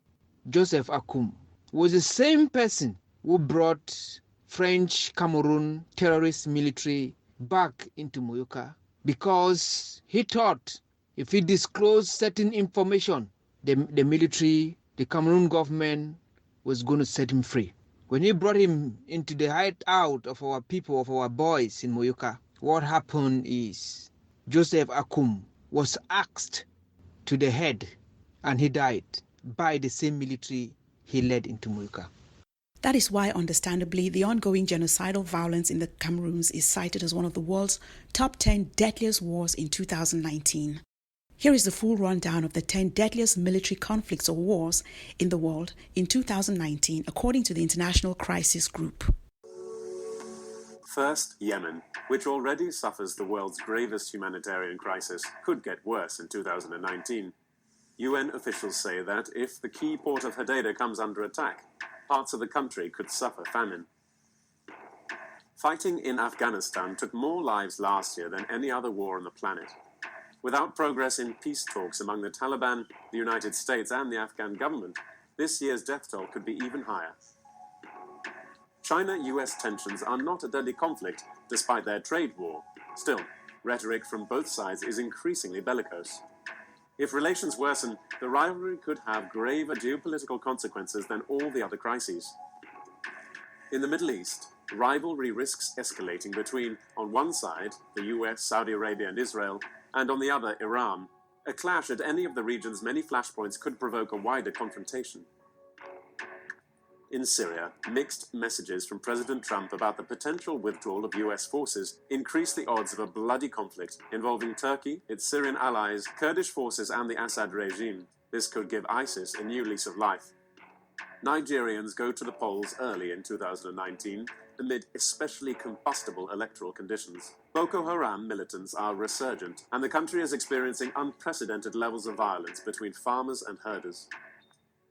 Joseph Akum was the same person who brought French Cameroon terrorist military back into Moyoka because he thought if he disclosed certain information, the military, the Cameroon government was going to set him free. When he brought him into the hideout of our people, of our boys in Moyoka, what happened is Joseph Akum was axed to the head and he died by the same military he led into Moyoka. That is why, understandably, the ongoing genocidal violence in the Cameroons is cited as one of the world's top 10 deadliest wars in 2019. Here is the full rundown of the 10 deadliest military conflicts or wars in the world in 2019, according to the International Crisis Group. First, Yemen, which already suffers the world's gravest humanitarian crisis, could get worse in 2019. UN officials say that if the key port of Hodeida comes under attack, parts of the country could suffer famine. Fighting in Afghanistan took more lives last year than any other war on the planet. Without progress in peace talks among the Taliban, the United States, and the Afghan government, this year's death toll could be even higher. China-US tensions are not a deadly conflict, despite their trade war. Still, rhetoric from both sides is increasingly bellicose. If relations worsen, the rivalry could have graver geopolitical consequences than all the other crises. In the Middle East, rivalry risks escalating between, on one side, the US, Saudi Arabia and Israel, and on the other, Iran. A clash at any of the region's many flashpoints could provoke a wider confrontation. In Syria, mixed messages from President Trump about the potential withdrawal of US forces increase the odds of a bloody conflict involving Turkey, its Syrian allies, Kurdish forces and the Assad regime. This could give ISIS a new lease of life. Nigerians go to the polls early in 2019 amid especially combustible electoral conditions. Boko Haram militants are resurgent, and the country is experiencing unprecedented levels of violence between farmers and herders.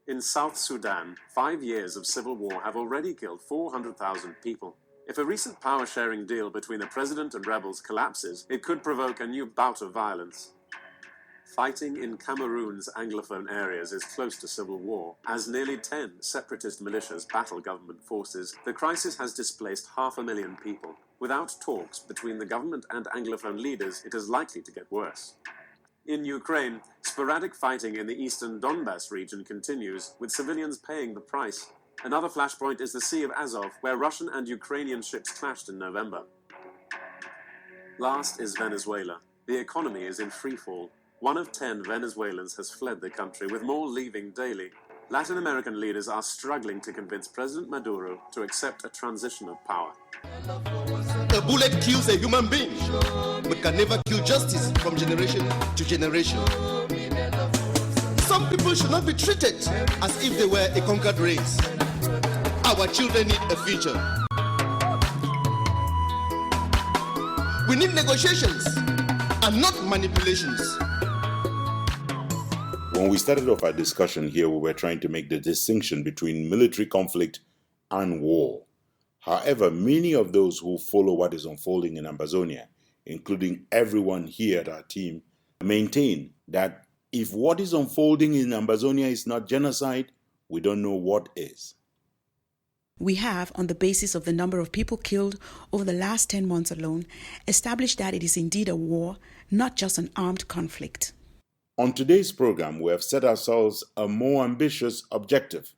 In South Sudan, 5 years of civil war have already killed 400,000 people. If a recent power-sharing deal between the president and rebels collapses, it could provoke a new bout of violence. Fighting in Cameroon's Anglophone areas is close to civil war. As nearly 10 separatist militias battle government forces, the crisis has displaced 500,000 people. Without talks between the government and Anglophone leaders, it is likely to get worse. In Ukraine, sporadic fighting in the eastern Donbas region continues, with civilians paying the price. Another flashpoint is the Sea of Azov, where Russian and Ukrainian ships clashed in November. Last is Venezuela. The economy is in freefall. 1 of 10 Venezuelans has fled the country, with more leaving daily. Latin American leaders are struggling to convince President Maduro to accept a transition of power. A bullet kills a human being, but can never kill justice from generation to generation. Some people should not be treated as if they were a conquered race. Our children need a future. We need negotiations and not manipulations. When we started off our discussion here, we were trying to make the distinction between military conflict and war. However, many of those who follow what is unfolding in Ambazonia, including everyone here at our team, maintain that if what is unfolding in Ambazonia is not genocide, we don't know what is. We have, on the basis of the number of people killed over the last 10 months alone, established that it is indeed a war, not just an armed conflict. On today's program, we have set ourselves a more ambitious objective.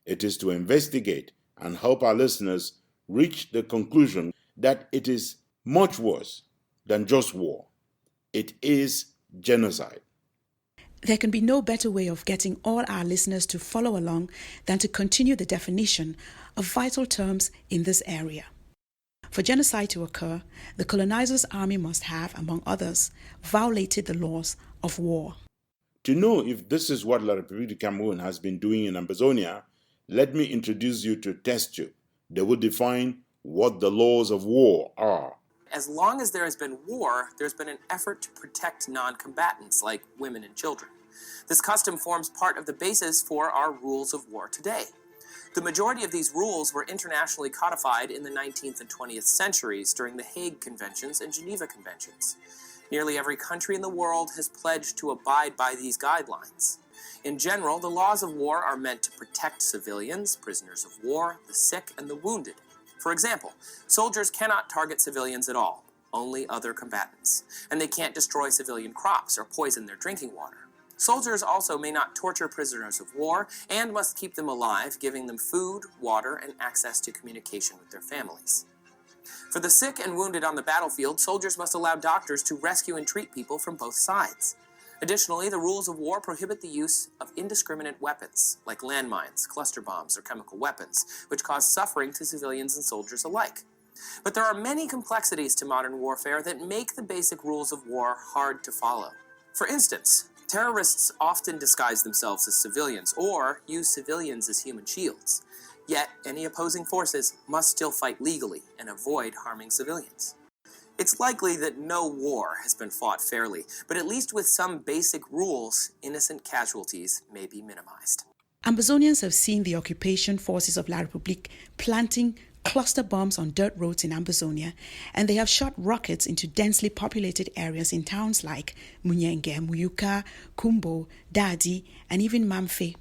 It is to investigate and help our listeners reach the conclusion that it is much worse than just war. It is genocide. There can be no better way of getting all our listeners to follow along than to continue the definition of vital terms in this area. For genocide to occur, the colonizer's army must have, among others, violated the laws of war. To know if this is what La République du Cameroun has been doing in Ambazonia, let me introduce you to Test Tube. They will define what the laws of war are. As long as there has been war, there's been an effort to protect non-combatants like women and children. This custom forms part of the basis for our rules of war today. The majority of these rules were internationally codified in the 19th and 20th centuries during the Hague Conventions and Geneva Conventions. Nearly every country in the world has pledged to abide by these guidelines. In general, the laws of war are meant to protect civilians, prisoners of war, the sick, and the wounded. For example, soldiers cannot target civilians at all, only other combatants, and they can't destroy civilian crops or poison their drinking water. Soldiers also may not torture prisoners of war and must keep them alive, giving them food, water, and access to communication with their families. For the sick and wounded on the battlefield, soldiers must allow doctors to rescue and treat people from both sides. Additionally, the rules of war prohibit the use of indiscriminate weapons, like landmines, cluster bombs, or chemical weapons, which cause suffering to civilians and soldiers alike. But there are many complexities to modern warfare that make the basic rules of war hard to follow. For instance, terrorists often disguise themselves as civilians or use civilians as human shields. Yet, any opposing forces must still fight legally and avoid harming civilians. It's likely that no war has been fought fairly, but at least with some basic rules, innocent casualties may be minimized. Ambazonians have seen the occupation forces of La République planting cluster bombs on dirt roads in Ambazonia, and they have shot rockets into densely populated areas in towns like Munyenge, Muyuka, Kumbo, Dadi, and even Mamfe.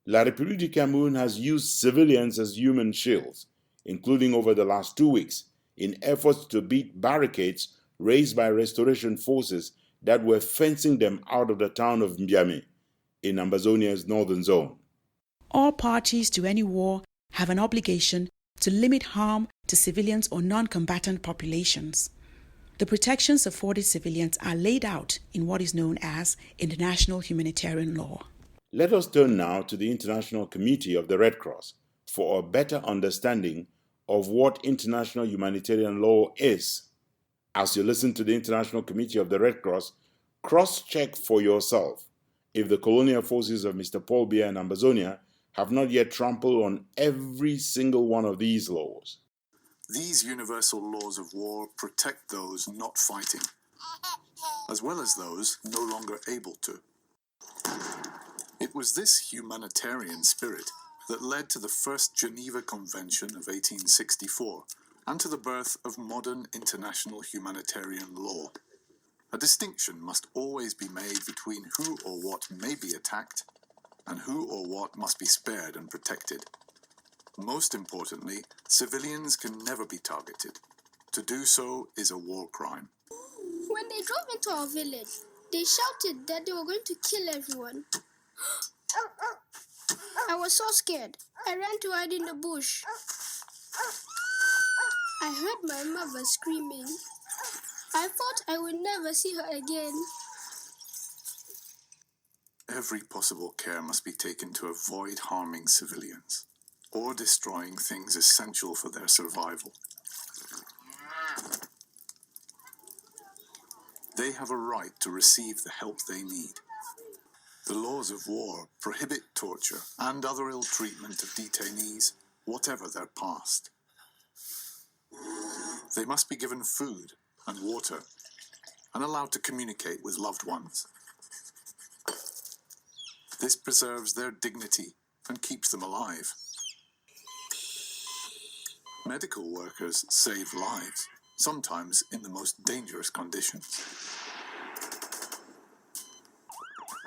La République du Cameroun has used civilians as human shields, including over the last 2 weeks, in efforts to beat barricades raised by restoration forces that were fencing them out of the town of Mbiame in Ambazonia's northern zone. All parties to any war have an obligation to limit harm to civilians or non-combatant populations. The protections afforded civilians are laid out in what is known as international humanitarian law. Let us turn now to the International Committee of the Red Cross for a better understanding of what international humanitarian law is. As you listen to the International Committee of the Red Cross, cross-check for yourself if the colonial forces of Mr. Paul Biya and Ambazonia have not yet trampled on every single one of these laws. These universal laws of war protect those not fighting, as well as those no longer able to. It was this humanitarian spirit that led to the first Geneva Convention of 1864 and to the birth of modern international humanitarian law. A distinction must always be made between who or what may be attacked and who or what must be spared and protected. Most importantly, civilians can never be targeted. To do so is a war crime. When they drove into our village, they shouted that they were going to kill everyone. I was so scared. I ran to hide in the bush. I heard my mother screaming. I thought I would never see her again. Every possible care must be taken to avoid harming civilians or destroying things essential for their survival. They have a right to receive the help they need. The laws of war prohibit torture and other ill treatment of detainees, whatever their past. They must be given food and water and allowed to communicate with loved ones. This preserves their dignity and keeps them alive. Medical workers save lives, sometimes in the most dangerous conditions.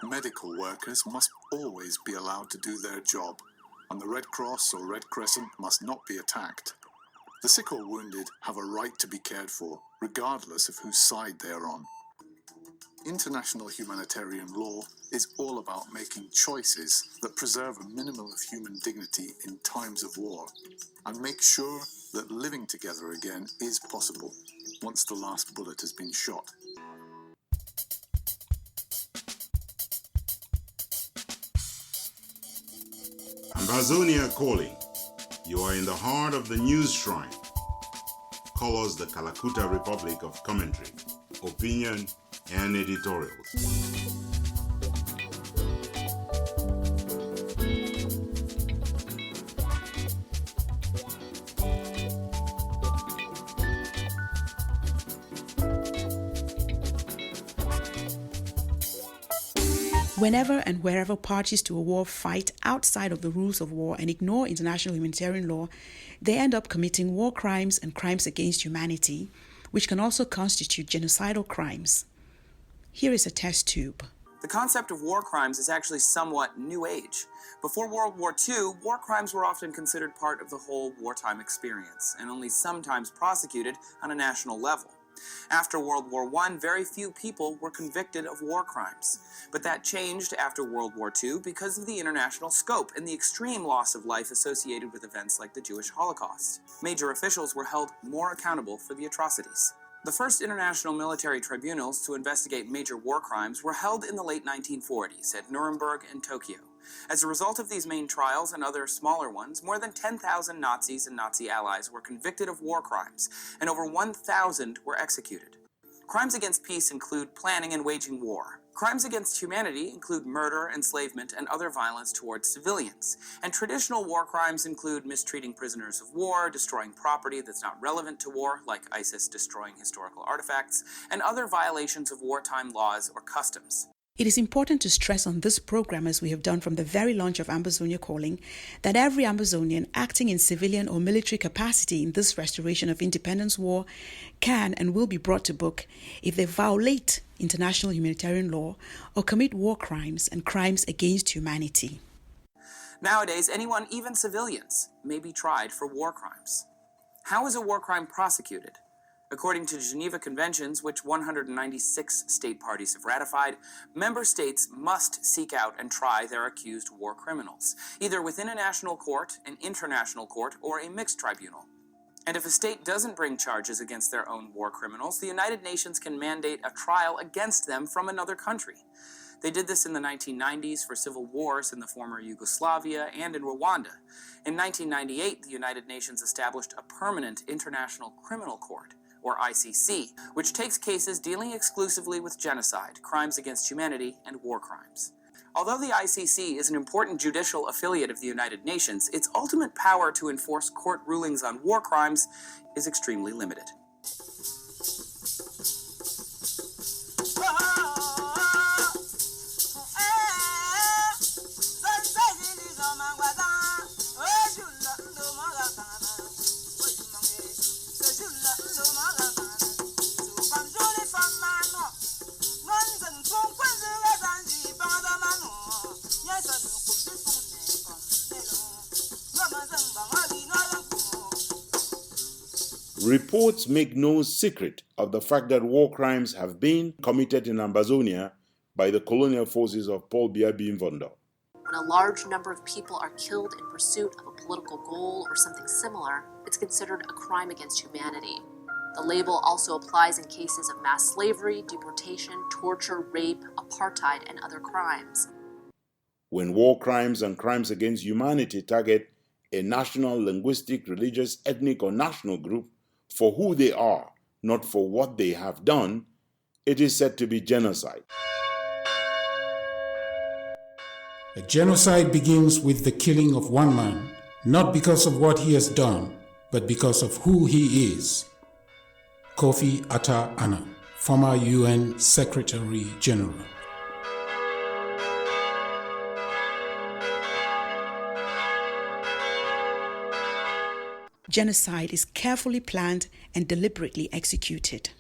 Medical workers must always be allowed to do their job, and the Red Cross or Red Crescent must not be attacked. The sick or wounded have a right to be cared for, regardless of whose side they are on. International humanitarian law is all about making choices that preserve a minimum of human dignity in times of war, and make sure that living together again is possible once the last bullet has been shot. Ambazonia Calling. You are in the heart of the news shrine. Call us the Kalakuta Republic of Commentary, Opinion, and Editorials. Whenever and wherever parties to a war fight outside of the rules of war and ignore international humanitarian law, they end up committing war crimes and crimes against humanity, which can also constitute genocidal crimes. Here is a test tube. The concept of war crimes is actually somewhat new age. Before World War II, war crimes were often considered part of the whole wartime experience, and only sometimes prosecuted on a national level. After World War I, very few people were convicted of war crimes. But that changed after World War II because of the international scope and the extreme loss of life associated with events like the Jewish Holocaust. Major officials were held more accountable for the atrocities. The first international military tribunals to investigate major war crimes were held in the late 1940s at Nuremberg and Tokyo. As a result of these main trials and other smaller ones, more than 10,000 Nazis and Nazi allies were convicted of war crimes, and over 1,000 were executed. Crimes against peace include planning and waging war. Crimes against humanity include murder, enslavement, and other violence towards civilians. And traditional war crimes include mistreating prisoners of war, destroying property that's not relevant to war, like ISIS destroying historical artifacts, and other violations of wartime laws or customs. It is important to stress on this program, as we have done from the very launch of Ambazonia Calling, that every Ambazonian acting in civilian or military capacity in this restoration of independence war can and will be brought to book if they violate international humanitarian law or commit war crimes and crimes against humanity. Nowadays, anyone, even civilians, may be tried for war crimes. How is a war crime prosecuted? According to Geneva Conventions, which 196 state parties have ratified, member states must seek out and try their accused war criminals, either within a national court, an international court, or a mixed tribunal. And if a state doesn't bring charges against their own war criminals, the United Nations can mandate a trial against them from another country. They did this in the 1990s for civil wars in the former Yugoslavia and in Rwanda. In 1998, the United Nations established a permanent International Criminal Court, or ICC, which takes cases dealing exclusively with genocide, crimes against humanity, and war crimes. Although the ICC is an important judicial affiliate of the United Nations, its ultimate power to enforce court rulings on war crimes is extremely limited. Reports make no secret of the fact that war crimes have been committed in Ambazonia by the colonial forces of Paul Biya Bimvondo. When a large number of people are killed in pursuit of a political goal or something similar, it's considered a crime against humanity. The label also applies in cases of mass slavery, deportation, torture, rape, apartheid, and other crimes. When war crimes and crimes against humanity target a national, linguistic, religious, ethnic, or national group for who they are, not for what they have done, it is said to be genocide. A genocide begins with the killing of one man, not because of what he has done, but because of who he is. Kofi Atta-Annan, former UN Secretary General. Genocide is carefully planned and deliberately executed.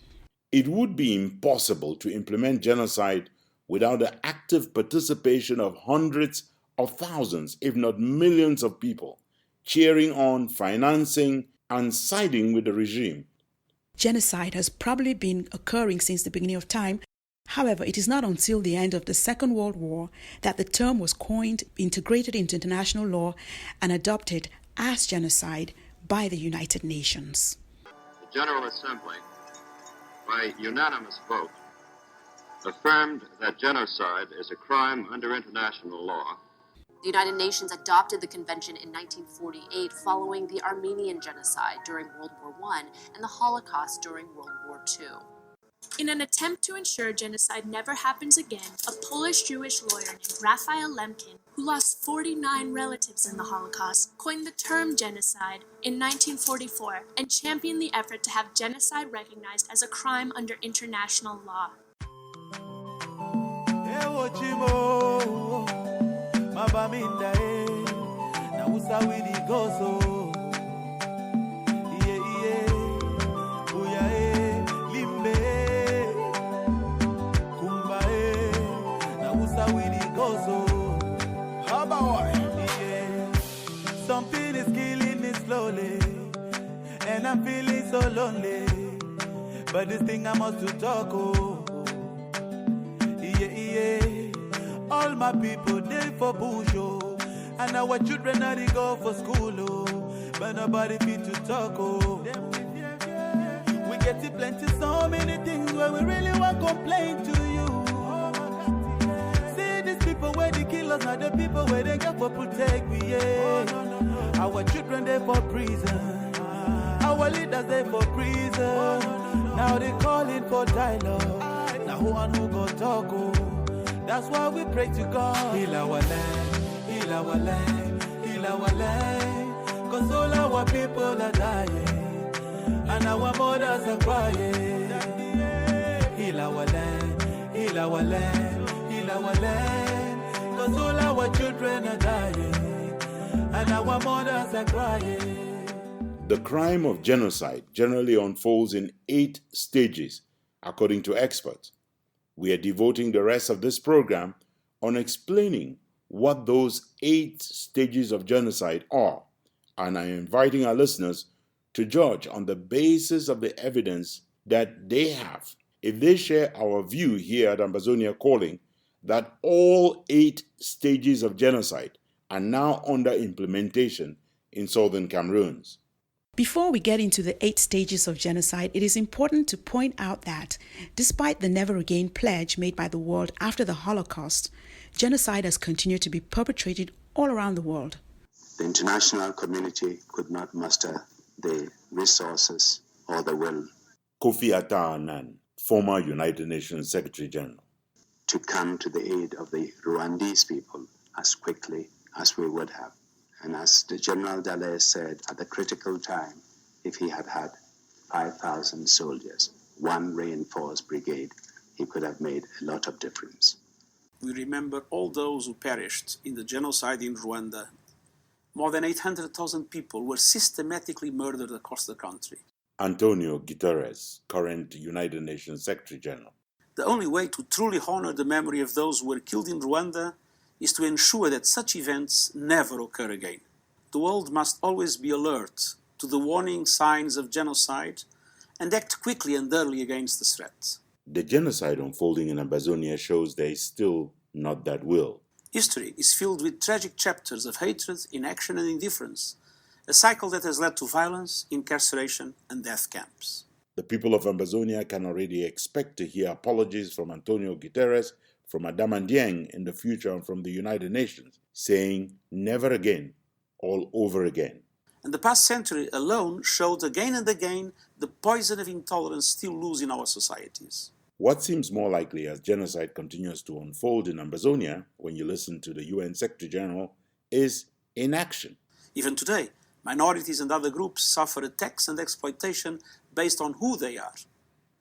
It would be impossible to implement genocide without the active participation of hundreds of thousands, if not millions of people, cheering on, financing, and siding with the regime. Genocide has probably been occurring since the beginning of time. However, it is not until the end of the Second World War that the term was coined, integrated into international law, and adopted as genocide by the United Nations. The General Assembly, by unanimous vote, affirmed that genocide is a crime under international law. The United Nations adopted the convention in 1948 following the Armenian Genocide during World War I and the Holocaust during World War II. In an attempt to ensure genocide never happens again, a Polish-Jewish lawyer named Raphael Lemkin, who lost 49 relatives in the Holocaust, coined the term genocide in 1944 and championed the effort to have genocide recognized as a crime under international law. Something is killing me slowly, and I'm feeling so lonely. But this thing I must to talk, All my people, they for bush, and our children are they go for school, but nobody fit to talk, We get to plenty, so many things where we really want to complain to you. See these people where they kill us, not the people where they got for protect we, Our children, they for prison. Our leaders, they for prison. Now they calling for dialogue. Now who and who go talk, That's why we pray to God. Heal our land, heal our land, heal our land. Cause all our people are dying, and our mothers are crying. Heal our land, heal our land, heal our land. Cause all our children are dying, and our mothers are crying. The crime of genocide generally unfolds in 8 stages, according to experts. We are devoting the rest of this program on explaining what those 8 stages of genocide are, and I'm inviting our listeners to judge on the basis of the evidence that they have. If they share our view here at Ambazonia Calling that all 8 stages of genocide are now under implementation in southern Cameroon. Before we get into the 8 stages of genocide, it is important to point out that, despite the Never Again pledge made by the world after the Holocaust, genocide has continued to be perpetrated all around the world. The international community could not muster the resources or the will. Kofi Annan, former United Nations Secretary General. To come to the aid of the Rwandese people as quickly as we would have. And as the General Dallaire said at the critical time, if he had had 5,000 soldiers, 1 reinforced brigade, he could have made a lot of difference. We remember all those who perished in the genocide in Rwanda. More than 800,000 people were systematically murdered across the country. Antonio Guterres, current United Nations Secretary General. The only way to truly honor the memory of those who were killed in Rwanda is to ensure that such events never occur again. The world must always be alert to the warning signs of genocide and act quickly and early against the threat. The genocide unfolding in Ambazonia shows there is still not that will. History is filled with tragic chapters of hatred, inaction, and indifference, a cycle that has led to violence, incarceration, and death camps. The people of Ambazonia can already expect to hear apologies from Antonio Guterres, from Madame Ndiaye in the future, and from the United Nations, saying never again, all over again. And the past century alone showed again and again the poison of intolerance still loose in our societies. What seems more likely as genocide continues to unfold in Ambazonia, when you listen to the UN Secretary General, is inaction. Even today, minorities and other groups suffer attacks and exploitation based on who they are.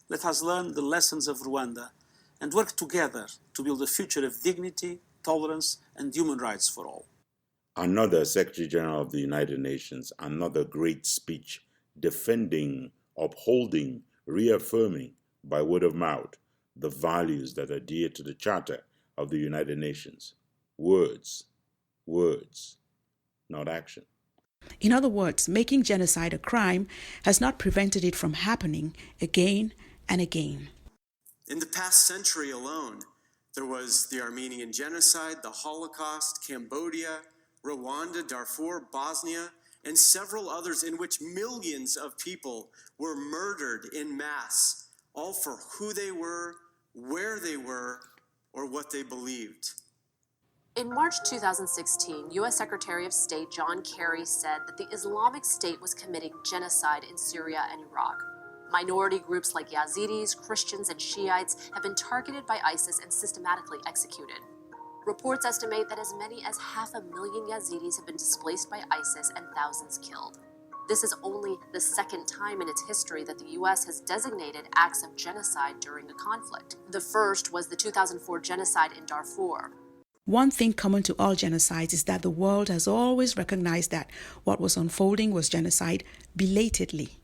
Let us learn the lessons of Rwanda and work together to build a future of dignity, tolerance, and human rights for all. Another Secretary General of the United Nations, another great speech defending, upholding, reaffirming by word of mouth the values that are dear to the Charter of the United Nations. Words, words, not action. In other words, making genocide a crime has not prevented it from happening again and again. In the past century alone, there was the Armenian Genocide, the Holocaust, Cambodia, Rwanda, Darfur, Bosnia, and several others in which millions of people were murdered in mass, all for who they were, where they were, or what they believed. In March 2016, U.S. Secretary of State John Kerry said that the Islamic State was committing genocide in Syria and Iraq. Minority groups like Yazidis, Christians, and Shiites have been targeted by ISIS and systematically executed. Reports estimate that as many as 500,000 Yazidis have been displaced by ISIS and thousands killed. This is only the second time in its history that the U.S. has designated acts of genocide during a conflict. The first was the 2004 genocide in Darfur. One thing common to all genocides is that the world has always recognized that what was unfolding was genocide belatedly.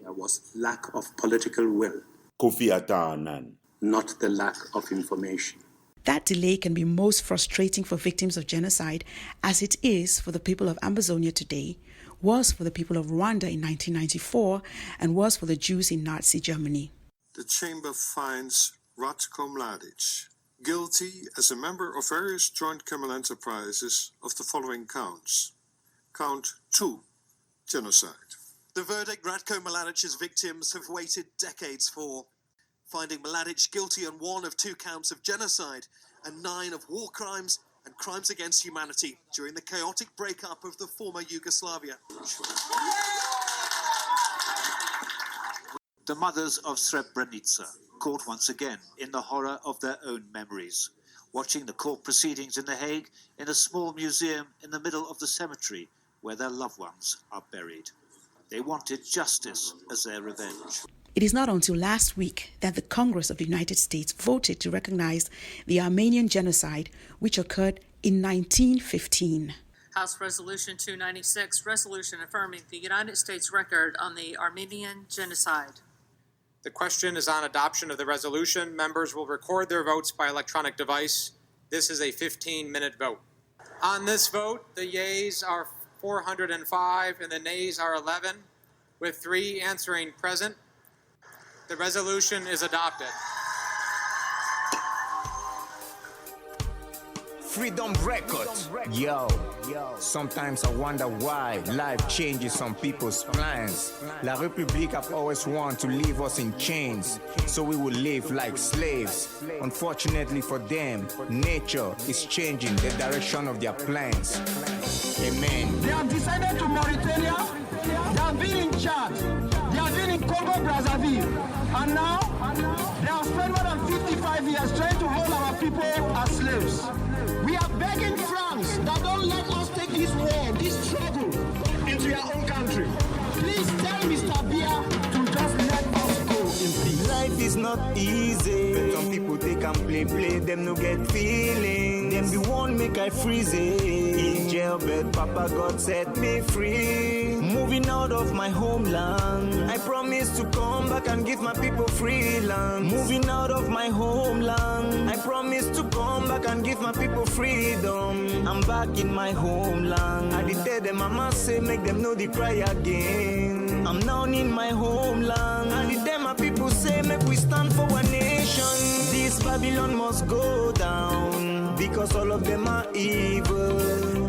There was lack of political will. Kofi Annan. Not the lack of information. That delay can be most frustrating for victims of genocide, as it is for the people of Ambazonia today, was for the people of Rwanda in 1994, and was for the Jews in Nazi Germany. The Chamber finds Ratko Mladic guilty as a member of various joint criminal enterprises of the following counts. Count 2, genocide. The verdict Ratko Mladic's victims have waited decades for, finding Mladic guilty on 1 of 2 counts of genocide and 9 of war crimes and crimes against humanity during the chaotic breakup of the former Yugoslavia. The mothers of Srebrenica, caught once again in the horror of their own memories, watching the court proceedings in The Hague in a small museum in the middle of the cemetery where their loved ones are buried. They wanted justice as their revenge. It is not until last week that the Congress of the United States voted to recognize the Armenian Genocide, which occurred in 1915. House Resolution 296, resolution affirming the United States record on the Armenian Genocide. The question is on adoption of the resolution. Members will record their votes by electronic device. This is a 15-minute vote. On this vote, the yeas are 405 and the nays are 11. With 3 answering present, the resolution is adopted. Freedom Record. Yo, sometimes I wonder why life changes some people's plans. La République have always wanted to leave us in chains, so we will live like slaves. Unfortunately for them, nature is changing the direction of their plans. Amen. They have decided to Mauritania, they have been in Chad, they have been in Congo Brazzaville, and now they have spent more than 55 years trying to hold our people as slaves. We are begging France that don't let us take this war, this struggle, into your own country. Please tell Mr. Biya to just let us go in peace. Life is not easy. Some people take and play, them no get feeling. Them be one make I freeze it. In jail bed, Papa God set me free. Moving out of my homeland, I promise to come back and give my people free land. Moving out of my homeland, I promise to come back and give my people freedom. I'm back in my homeland. I did tell them, mama say, make them know the cry again. I'm now in my homeland. I did tell my people say, make we stand for one nation. This Babylon must go down, because all of them are evil.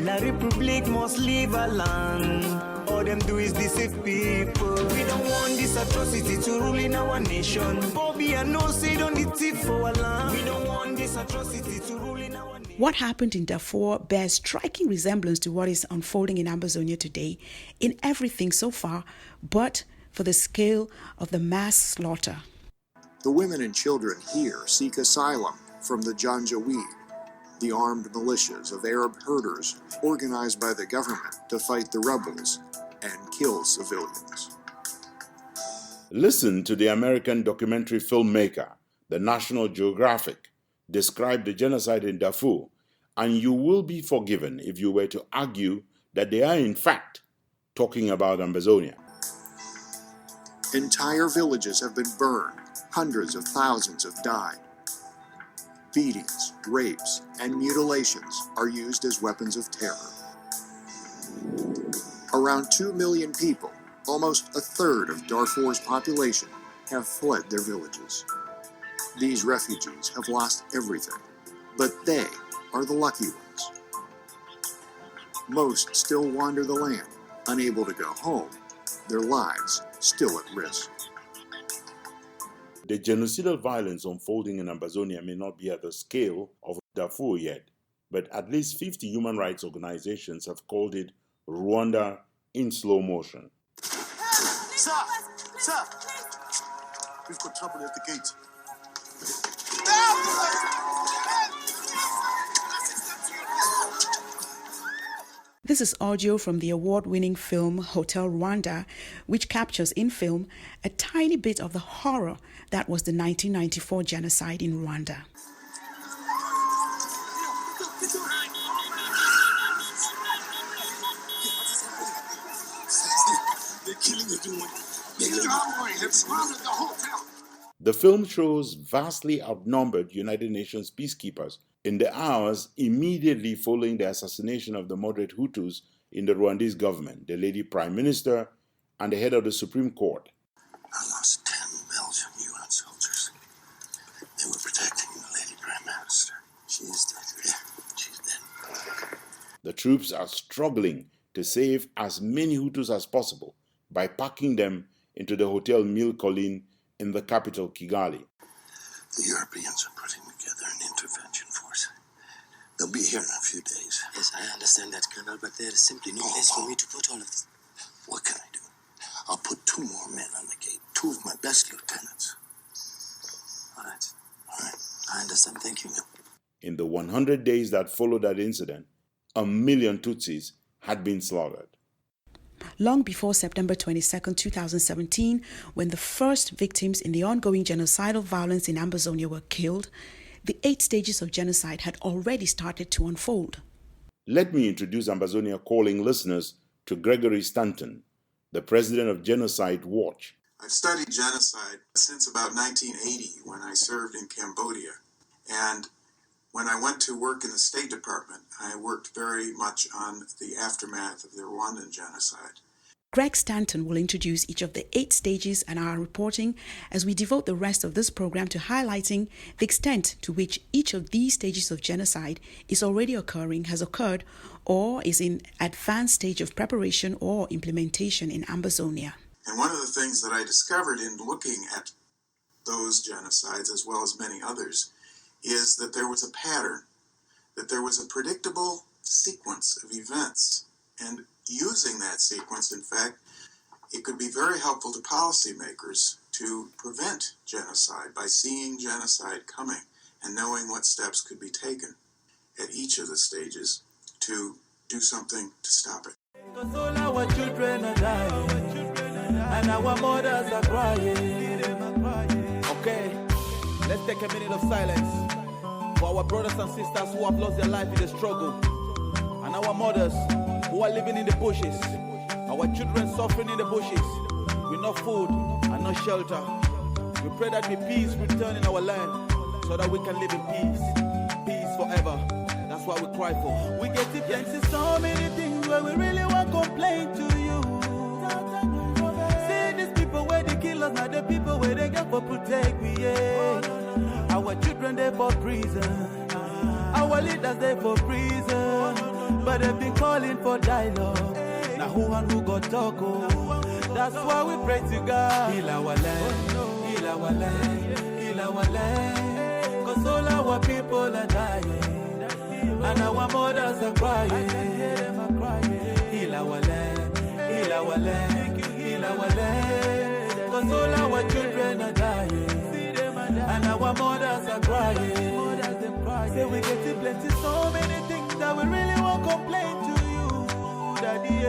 La République must leave our land. All them do is deceive people. We don't want this atrocity to rule in our nation. Bobby, I know say don't need it for our land. We don't want this atrocity to rule in our nation. What happened in Darfur bears striking resemblance to what is unfolding in Ambazonia today in everything so far, but for the scale of the mass slaughter. The women and children here seek asylum from the Janjaweed, the armed militias of Arab herders organized by the government to fight the rebels and kill civilians. Listen to the American documentary filmmaker, the National Geographic, describe the genocide in Darfur, and you will be forgiven if you were to argue that they are in fact talking about Ambazonia. Entire villages have been burned. Hundreds of thousands have died. Beatings, rapes, and mutilations are used as weapons of terror. Around 2 million people, almost a third of Darfur's population, have fled their villages. These refugees have lost everything, but they are the lucky ones. Most still wander the land, unable to go home, their lives still at risk. The genocidal violence unfolding in Ambazonia may not be at the scale of Darfur yet, but at least 50 human rights organizations have called it Rwanda in slow motion. Sir! Sir! We've got trouble at the gate. This is audio from the award-winning film Hotel Rwanda, which captures in film a tiny bit of the horror that was the 1994 genocide in Rwanda. The film shows vastly outnumbered United Nations peacekeepers in the hours immediately following the assassination of the moderate Hutus in the Rwandese government, the lady Prime Minister, and the head of the Supreme Court. I lost 10 Belgian UN soldiers. They were protecting the lady Prime Minister. She is dead. Yeah, she's dead. The troops are struggling to save as many Hutus as possible by packing them into the Hotel Mille Collines in the capital, Kigali. The Europeans are putting together an intervention force. They'll be here in a few days. Yes, I understand that, Colonel, but there is simply no place for me to put all of this. What can I do? I'll put 2 more men on the gate, 2 of my best lieutenants. All right. I understand. Thank you. In the 100 days that followed that incident, 1 million Tutsis had been slaughtered. Long before September 22, 2017, when the first victims in the ongoing genocidal violence in Ambazonia were killed, the 8 stages of genocide had already started to unfold. Let me introduce Ambazonia Calling listeners to Gregory Stanton, the president of Genocide Watch. I've studied genocide since about 1980 when I served in Cambodia. And when I went to work in the State Department, I worked very much on the aftermath of the Rwandan genocide. Greg Stanton will introduce each of the 8 stages and our reporting as we devote the rest of this program to highlighting the extent to which each of these stages of genocide is already occurring, has occurred, or is in advanced stage of preparation or implementation in Ambazonia. And one of the things that I discovered in looking at those genocides, as well as many others, is that there was a pattern, that there was a predictable sequence of events. And using that sequence, in fact, it could be very helpful to policymakers to prevent genocide by seeing genocide coming and knowing what steps could be taken at each of the stages to do something to stop it. Because all our children are dying, and our mothers are crying. Okay, let's take a minute of silence for our brothers and sisters who have lost their life in the struggle, and our mothers who are living in the bushes, our children suffering in the bushes with no food and no shelter. We pray that peace return in our land so that we can live in peace forever. That's what we cry for. We get to plenty so many things where we really want to complain to you. See these people where they kill us, not the people where they get for protect we. Yeah. Our children they for prison, our leaders they for prison, but they've been calling for dialogue. Now who and who got talk? Oh, that's why we pray to God. Heal our land, heal our land, heal our land. Cause all our people are dying, and our mothers are crying. Heal our land, heal our land, heal our land. Cause all our children are dying, and our mothers are crying. Say we get to plenty so many things that we really won't complain to you, Daddy.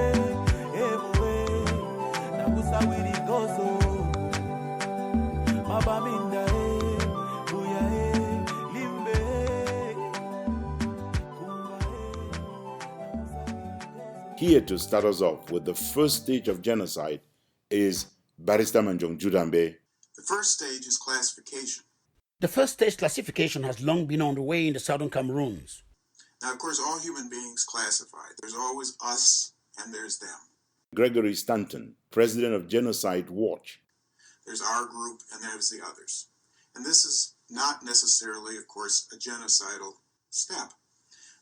Now who's how we go so? Mabaminda Here to start us off with the first stage of genocide is Barrister Manjong Judambe. The first stage is classification. The first stage classification has long been on the way in the southern Cameroons. Now, of course, all human beings classified. There's always us and there's them. Gregory Stanton, president of Genocide Watch. There's our group and there's the others. And this is not necessarily, of course, a genocidal step,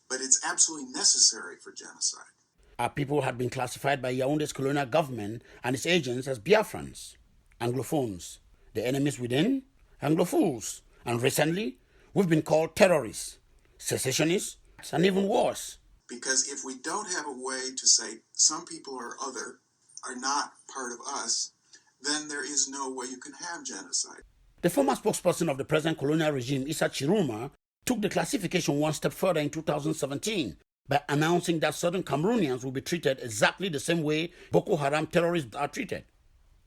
but it's absolutely necessary for genocide. Our people had been classified by Yaounde's colonial government and its agents as Biafrans, Anglophones, the enemies within, Anglophiles, and recently, we've been called terrorists, secessionists, and even worse. Because if we don't have a way to say some people or other are not part of us, then there is no way you can have genocide. The former spokesperson of the present colonial regime, Issa Chiruma, took the classification one step further in 2017 by announcing that certain Cameroonians will be treated exactly the same way Boko Haram terrorists are treated.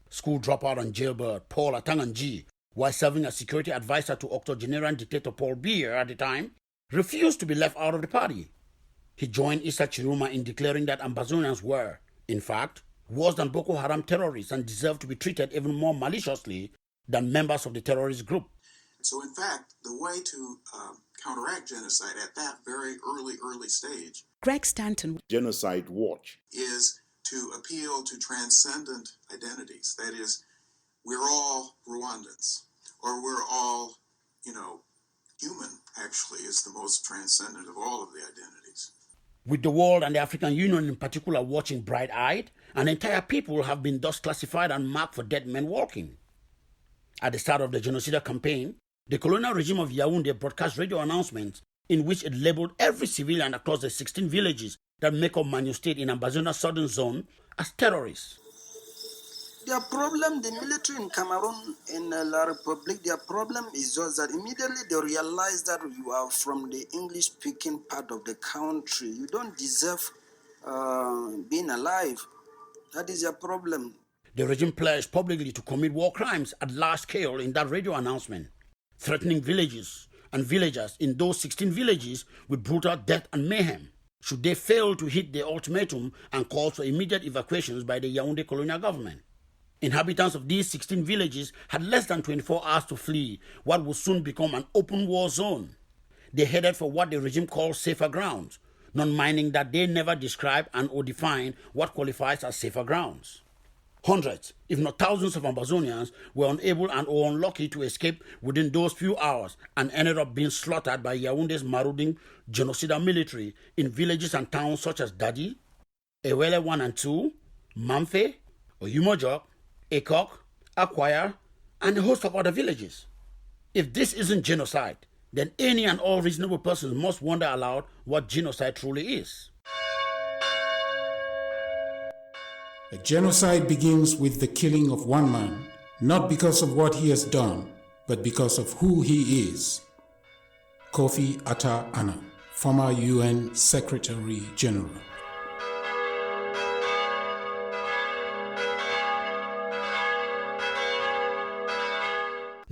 School dropout and jailbird Paul Atanganji, while serving as security advisor to Octogenarian dictator Paul Biya at the time, refused to be left out of the party. He joined Issa Chiruma in declaring that Ambazonians were, in fact, worse than Boko Haram terrorists and deserved to be treated even more maliciously than members of the terrorist group. So, in fact, the way to counteract genocide at that very early stage, Greg Stanton, Genocide Watch, is to appeal to transcendent identities. That is, we're all Rwandans, or we're all, human, actually, is the most transcendent of all of the identities. With the world and the African Union in particular watching bright-eyed, an entire people have been thus classified and marked for dead men walking. At the start of the genocidal campaign, the colonial regime of Yaounde broadcast radio announcements in which it labeled every civilian across the 16 villages that make up MANYU state in Ambazonia southern zone as terrorists. Their problem, the military in Cameroon, in La Republic, their problem is just that immediately they realize that you are from the English-speaking part of the country. You don't deserve being alive. That is their problem. The regime pledged publicly to commit war crimes at large scale in that radio announcement, threatening villages and villagers in those 16 villages with brutal death and mayhem, should they fail to hit the ultimatum and call for immediate evacuations by the Yaounde colonial government. Inhabitants of these 16 villages had less than 24 hours to flee what would soon become an open war zone. They headed for what the regime called safer grounds, not minding that they never describe and or define what qualifies as safer grounds. Hundreds, if not thousands of Ambazonians were unable and or unlucky to escape within those few hours and ended up being slaughtered by Yaounde's marauding genocidal military in villages and towns such as Dadi, Ewele 1 and 2, Mamfe, Oyumojok, Ekok, Akwaya, and a host of other villages. If this isn't genocide, then any and all reasonable persons must wonder aloud what genocide truly is. A genocide begins with the killing of one man, not because of what he has done, but because of who he is. Kofi Atta-Anna, former UN Secretary General.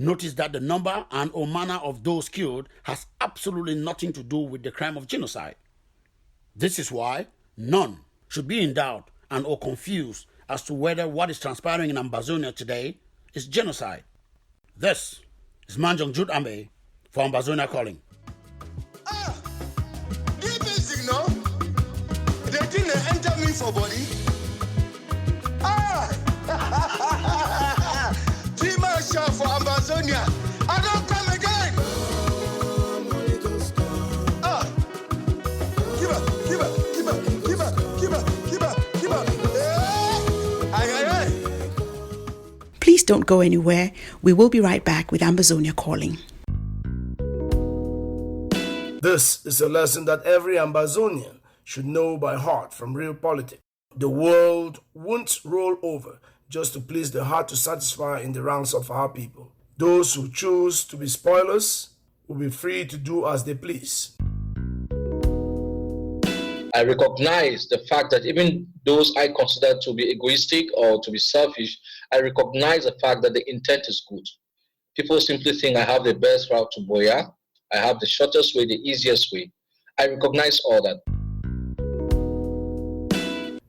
Notice that the number and or manner of those killed has absolutely nothing to do with the crime of genocide. This is why none should be in doubt and or confused as to whether what is transpiring in Ambazonia today is genocide. This is Manjong Jude Ambe for Ambazonia Calling. Give me signal. They didn't enter me for body. Marshal for Ambazonia. I don't come again. Give up. Please don't go anywhere. We will be right back with Ambazonia Calling. This is a lesson that every Ambazonian should know by heart from real politics. The world won't roll over just to please the heart to satisfy in the ranks of our people. Those who choose to be spoilers will be free to do as they please. I recognize the fact that even those I consider to be egoistic or to be selfish, I recognize the fact that the intent is good. People simply think I have the best route to Boya, I have the shortest way, the easiest way. I recognize all that.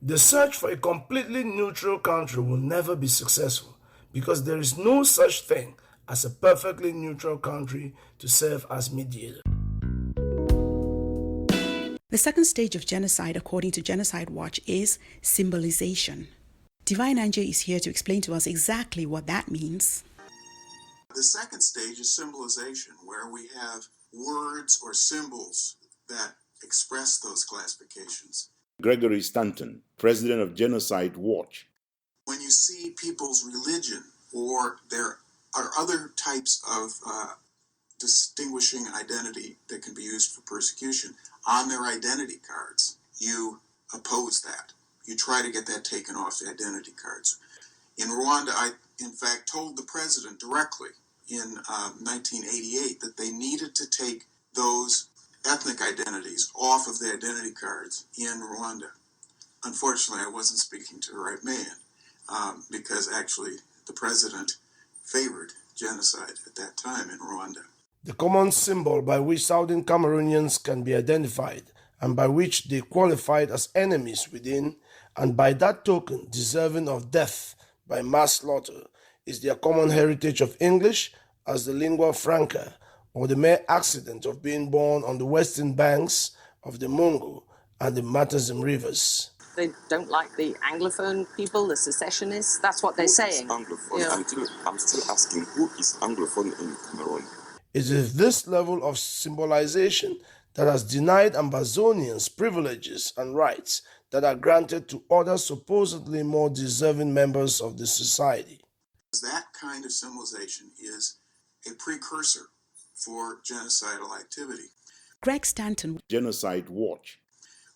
The search for a completely neutral country will never be successful because there is no such thing as a perfectly neutral country to serve as mediator. The second stage of genocide, according to Genocide Watch, is symbolization. Divine Anje is here to explain to us exactly what that means. The second stage is symbolization, where we have words or symbols that express those classifications. Gregory Stanton, president of Genocide Watch. When you see people's religion or there are other types of distinguishing identity that can be used for persecution on their identity cards, you oppose that. You try to get that taken off the identity cards. In Rwanda, I, in fact, told the president directly in 1988 that they needed to take those ethnic identities off of the identity cards in Rwanda. Unfortunately, I wasn't speaking to the right man because actually the president favored genocide at that time in Rwanda. The common symbol by which Southern Cameroonians can be identified and by which they qualified as enemies within and by that token deserving of death by mass slaughter is their common heritage of English as the lingua franca, or the mere accident of being born on the western banks of the Mungo and the Matazim rivers. They don't like the Anglophone people, the secessionists. That's what they're saying. Anglophone? Yeah. I'm still asking, who is Anglophone in Cameroon? It is this level of symbolization that has denied Ambazonians privileges and rights that are granted to other supposedly more deserving members of the society. That kind of symbolization is a precursor for genocidal activity. Greg Stanton, Genocide Watch.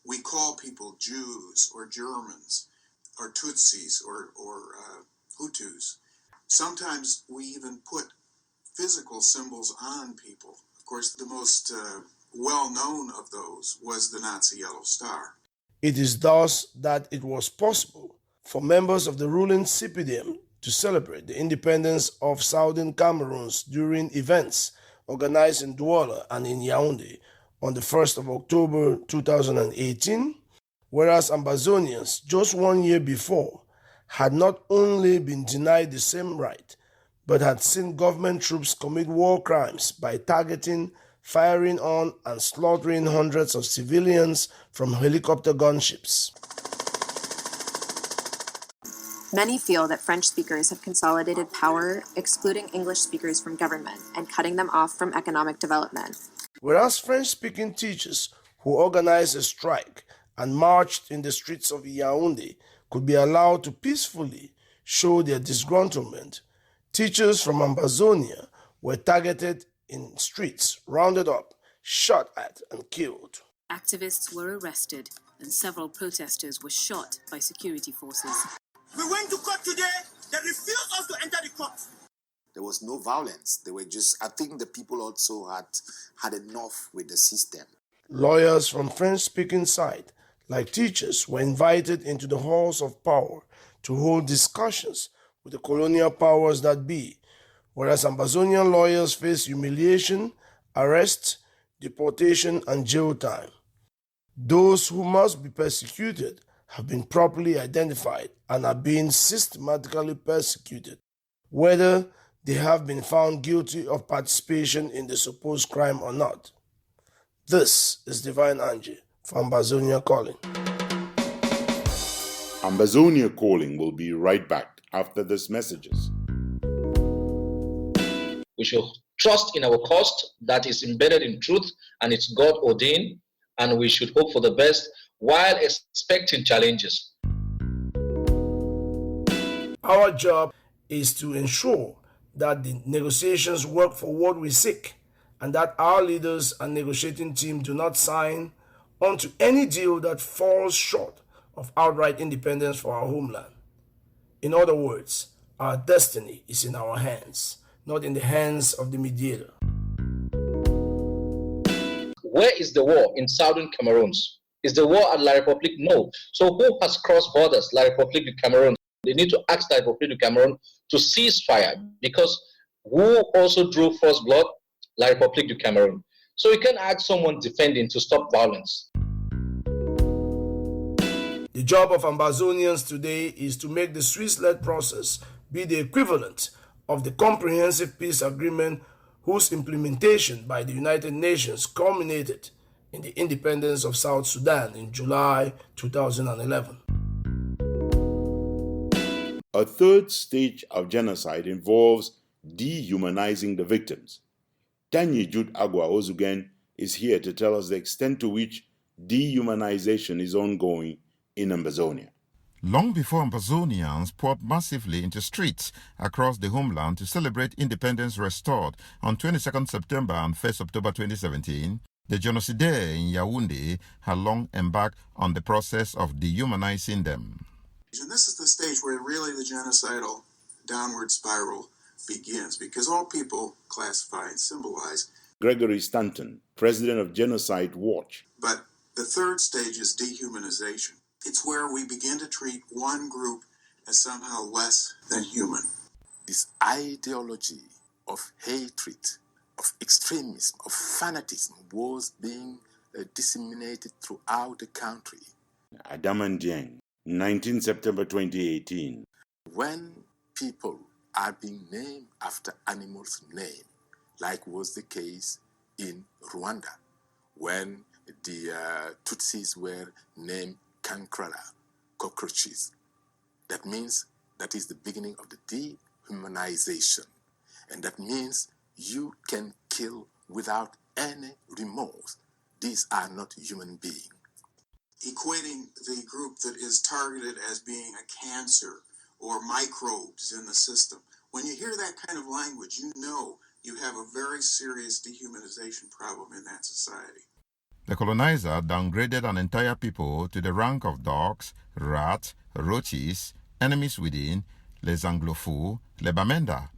We call people Jews or Germans or Tutsis or Hutus. Sometimes we even put physical symbols on people. Of course, the most well-known of those was the Nazi Yellow Star. It is thus that it was possible for members of the ruling CPDM to celebrate the independence of Southern Cameroons during events organized in Douala and in Yaoundé on the 1st of October 2018, whereas Ambazonians just 1 year before had not only been denied the same right, but had seen government troops commit war crimes by targeting firing on and slaughtering hundreds of civilians from helicopter gunships. Many feel that French speakers have consolidated power, excluding English speakers from government and cutting them off from economic development. Whereas French-speaking teachers who organized a strike and marched in the streets of Yaoundé could be allowed to peacefully show their disgruntlement, teachers from Ambazonia were targeted in streets, rounded up, shot at, and killed. Activists were arrested and several protesters were shot by security forces. We went to court today. They refused us to enter the court. There was no violence. They were just, I think the people also had enough with the system. Lawyers from French-speaking side, like teachers, were invited into the halls of power to hold discussions with the colonial powers that be, whereas Ambazonian lawyers face humiliation, arrest, deportation, and jail time. Those who must be persecuted have been properly identified and are being systematically persecuted, whether they have been found guilty of participation in the supposed crime or not. This is Divine Angie for Ambazonia Calling. Ambazonia Calling will be right back after these messages. We should trust in our cause that is embedded in truth and it's God ordained, and we should hope for the best while expecting challenges. Our job is to ensure that the negotiations work for what we seek, and that our leaders and negotiating team do not sign onto any deal that falls short of outright independence for our homeland. In other words, our destiny is in our hands, not in the hands of the mediator. Where is the war in southern Cameroon? Is the war at La République? No. So who has crossed borders? La République du Cameroon. They need to ask La République du Cameroon to cease fire, because who also drew first blood? La République du Cameroon. So you can ask someone defending to stop violence. The job of Ambazonians today is to make the Swiss-led process be the equivalent of the Comprehensive Peace Agreement, whose implementation by the United Nations culminated in the independence of South Sudan in July 2011. A third stage of genocide involves dehumanizing the victims. Tanyi Jude Agwa Ozugen is here to tell us the extent to which dehumanization is ongoing in Ambazonia. Long before Ambazonians poured massively into streets across the homeland to celebrate independence restored on 22nd September and 1st October 2017, the genocidaires in Yaoundé had long embarked on the process of dehumanizing them. And this is the stage where really the genocidal downward spiral begins, because all people classify and symbolize. Gregory Stanton, president of Genocide Watch. But the third stage is dehumanization. It's where we begin to treat one group as somehow less than human. This ideology of hatred, of extremism, of fanatism was being disseminated throughout the country. Adamandieng, 19 September 2018. When people are being named after animals' name, like was the case in Rwanda, when the Tutsis were named Kankrala, cockroaches. That means that is the beginning of the dehumanization. And that means you can kill without any remorse. These are not human beings. Equating the group that is targeted as being a cancer or microbes in the system. When you hear that kind of language, you know you have a very serious dehumanization problem in that society. The colonizer downgraded an entire people to the rank of dogs, rats, roaches, enemies within, les anglophones, les bamenda.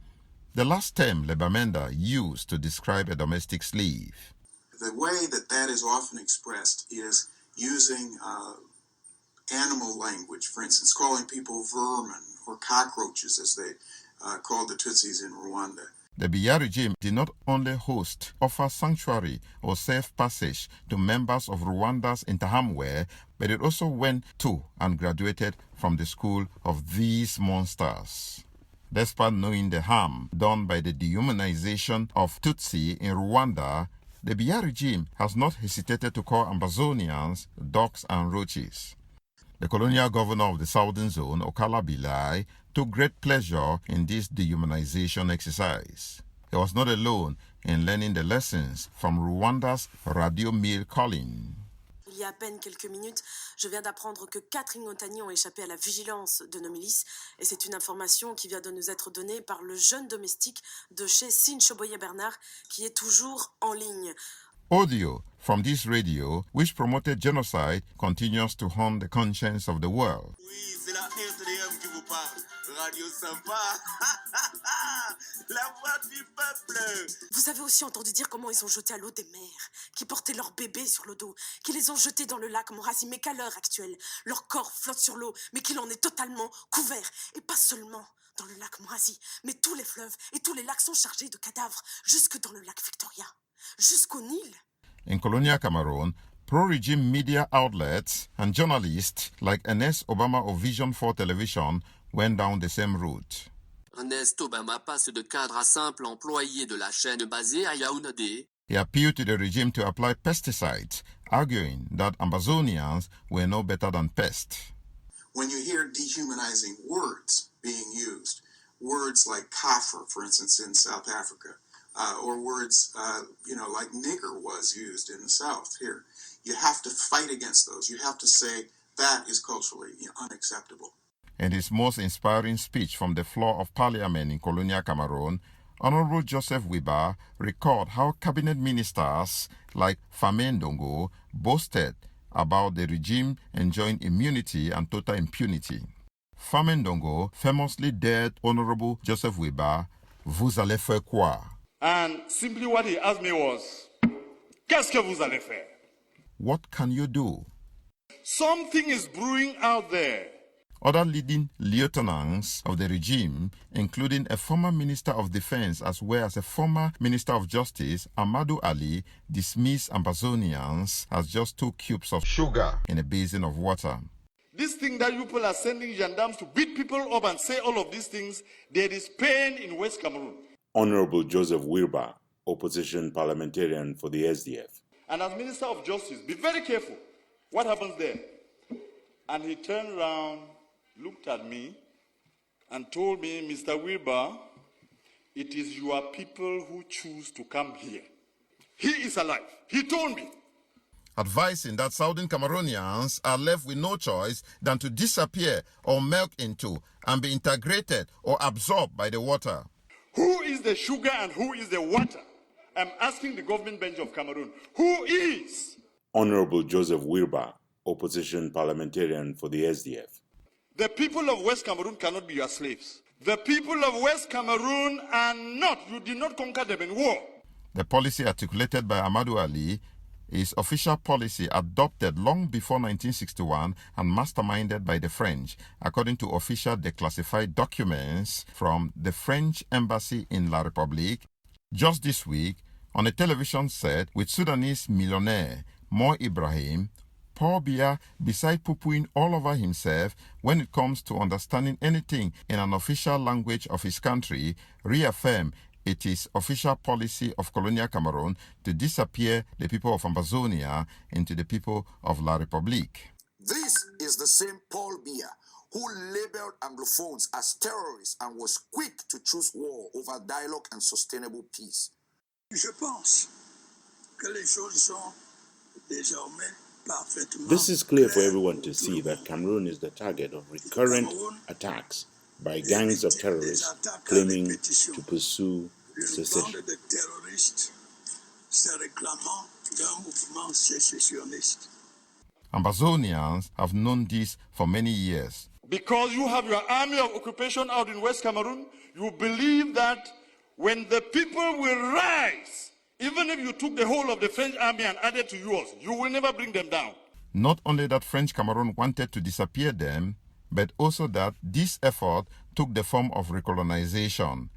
The last term les bamenda used to describe a domestic slave. The way that that is often expressed is using animal language, for instance, calling people vermin or cockroaches, as they called the Tutsis in Rwanda. The Biya regime did not only offer sanctuary or safe passage to members of Rwanda's Interahamwe, but it also went to and graduated from the school of these monsters. Despite knowing the harm done by the dehumanization of Tutsi in Rwanda, the Biya regime has not hesitated to call Ambazonians dogs and roaches. The colonial governor of the southern zone, Okala Bilai, took great pleasure in this dehumanization exercise. He was not alone in learning the lessons from Rwanda's Radio Mail Calling. Il y a à peine quelques minutes, je viens d'apprendre que 4 Ingotaniens ont échappé à la vigilance de nos milices. Et c'est une information qui vient de nous être donnée par le jeune domestique de chez Sinchoboye Bernard, qui est toujours en ligne. Audio from this radio, which promoted genocide, continues to haunt the conscience of the world. Oui, c'est la RTDM qui vous parle. Radio sympa. La voix du peuple. Vous avez aussi entendu dire comment ils ont jeté à l'eau des mères, qui portaient leurs bébés sur le dos, qui les ont jetés dans le lac Morasi, mais qu'à l'heure actuelle, leur corps flotte sur l'eau, mais qu'il en est totalement couvert. Et pas seulement dans le lac Morasi, mais tous les fleuves et tous les lacs sont chargés de cadavres, jusque dans le lac Victoria, jusqu'au Nil. In colonial Cameroon, pro-regime media outlets and journalists like Ernest Obama of Vision 4 Television went down the same route. Ernest Obama passe de cadre à simple employé de la chaîne basée à Yaoundé. He appealed to the regime to apply pesticides, arguing that Ambazonians were no better than pests. When you hear dehumanizing words being used, words like kafir, for instance, in South Africa, or words, like nigger was used in the South here, you have to fight against those. You have to say that is culturally unacceptable. In his most inspiring speech from the floor of Parliament in colonial Cameroon, Honorable Joseph Wiba recalled how cabinet ministers like Famen Ndongo boasted about the regime enjoying immunity and total impunity. Famen Ndongo famously dared Honorable Joseph Wiba, "Vous allez faire quoi?" And simply what he asked me was, "Qu'est-ce que vous allez faire?" What can you do? Something is brewing out there. Other leading lieutenants of the regime, including a former Minister of Defense as well as a former Minister of Justice, Amadou Ali, dismissed Ambazonians as just 2 cubes of sugar in a basin of water. This thing that you people are sending gendarmes to beat people up and say all of these things, there is pain in West Cameroon. Honorable Joseph Wirba, opposition parliamentarian for the SDF. And as Minister of Justice, be very careful what happens there. And he turned around, looked at me, and told me, "Mr. Wirba, it is your people who choose to come here. He is alive." He told me. Advising that Southern Cameroonians are left with no choice than to disappear or melt into and be integrated or absorbed by the water. Who is the sugar and who is the water? I'm asking the government bench of Cameroon. Who is? Honorable Joseph Wirba, opposition parliamentarian for the SDF. The people of West Cameroon cannot be your slaves. The people of West Cameroon are not. You did not conquer them in war. The policy articulated by Amadou Ali is official policy adopted long before 1961 and masterminded by the French, according to official declassified documents from the French embassy in La République. Just this week, on a television set with Sudanese millionaire Mo Ibrahim, Paul Biya, beside poo-pooing all over himself when it comes to understanding anything in an official language of his country, reaffirmed it is official policy of colonial Cameroon to disappear the people of Ambazonia into the people of La République. This is the same Paul Biya who labeled Anglophones as terrorists and was quick to choose war over dialogue and sustainable peace. Je pense que les choses sont désormais parfaitement. This is clear for everyone to see that Cameroon is the target of recurrent attacks by gangs of terrorists claiming to pursue secession. Ambazonians have known this for many years. Because you have your army of occupation out in West Cameroon, you believe that when the people will rise, even if you took the whole of the French army and added to yours, you will never bring them down. Not only that French Cameroon wanted to disappear them, but also that this effort took the form of recolonization.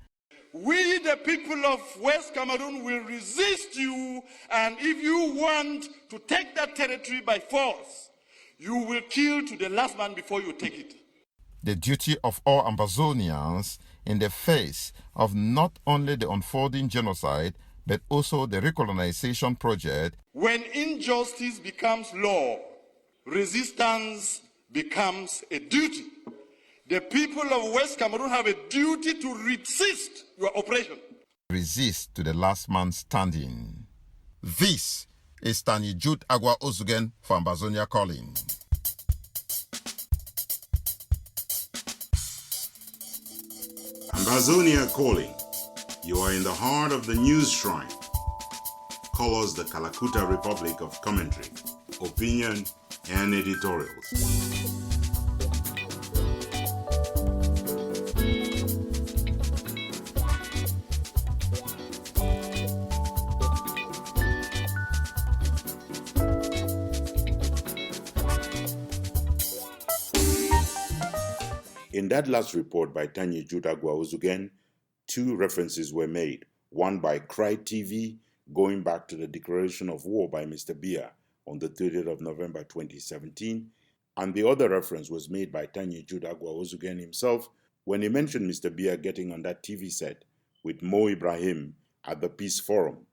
We, the people of West Cameroon, will resist you, and if you want to take that territory by force, you will kill to the last man before you take it. The duty of all Ambazonians in the face of not only the unfolding genocide, but also the recolonization project. When injustice becomes law, resistance becomes a duty. The people of West Cameroon have a duty to resist your oppression. Resist to the last man standing. This is Tani Jude Agua Ozugen for Ambazonia Calling. Ambazonia Calling. You are in the heart of the news shrine. Call us the Kalakuta Republic of commentary, opinion, and editorials. In that last report by Tanya Judagwa Ozugen, two references were made, one by Cry TV, going back to the declaration of war by Mr. Biya on the 30th of November 2017, and the other reference was made by Tanya Judagwa Ozugen himself when he mentioned Mr. Biya getting on that TV set with Mo Ibrahim at the Peace Forum.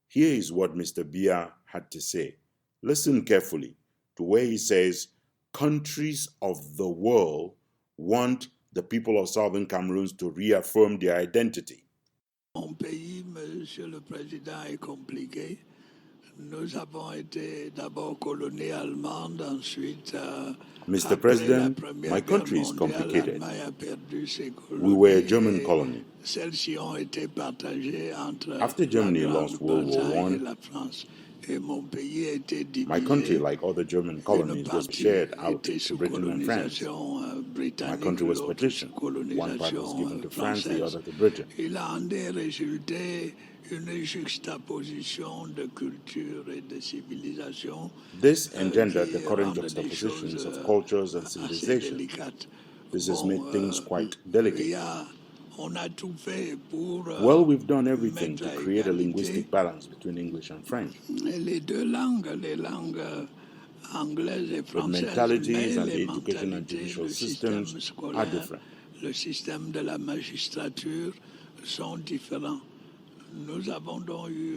Here is what Mr. Biya had to say. Listen carefully to where he says, countries of the world want the people of Southern Cameroon to reaffirm their identity. Mon pays, Monsieur le Président, est compliqué. Nous avons été d'abord colonie allemande, ensuite. Mr. President, my country is complicated. We were a German colony. After Germany lost World War I, my country, like other German colonies, was shared out to Britain and France. My country was partitioned. One part was given to France, the other to Britain. This engendered the current juxtapositions of cultures and civilization. This has made things quite delicate. Well, we've done everything to create a linguistic balance between English and French. But mentalities and the education and judicial systems are different.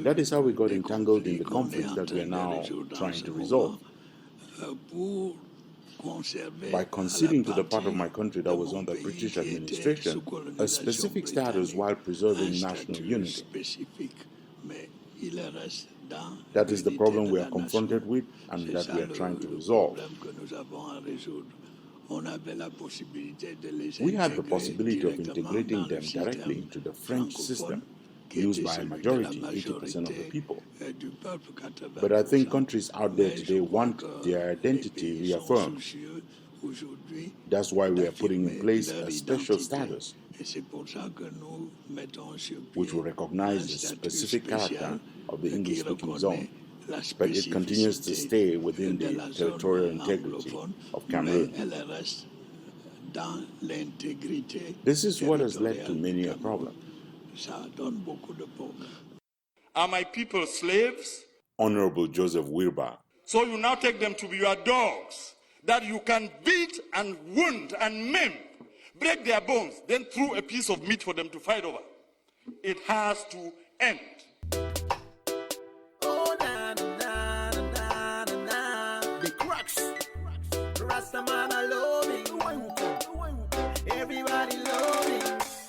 That is how we got entangled in the conflicts that we are now trying to resolve. By conceding to the part of my country that was under British administration a specific status while preserving national unity. That is the problem we are confronted with and that we are trying to resolve. We had the possibility of integrating them directly into the French system, used by a majority, 80% of the people. But I think countries out there today want their identity reaffirmed. That's why we are putting in place a special status, which will recognize the specific character of the English-speaking zone, but it continues to stay within the territorial integrity of Cameroon. This is what has led to many a problem. Are my people slaves? Honorable Joseph Wilbur. So you now take them to be your dogs that you can beat and wound and maim, break their bones, then throw a piece of meat for them to fight over. It has to end. The cracks. Rastaman love me. Everybody love me.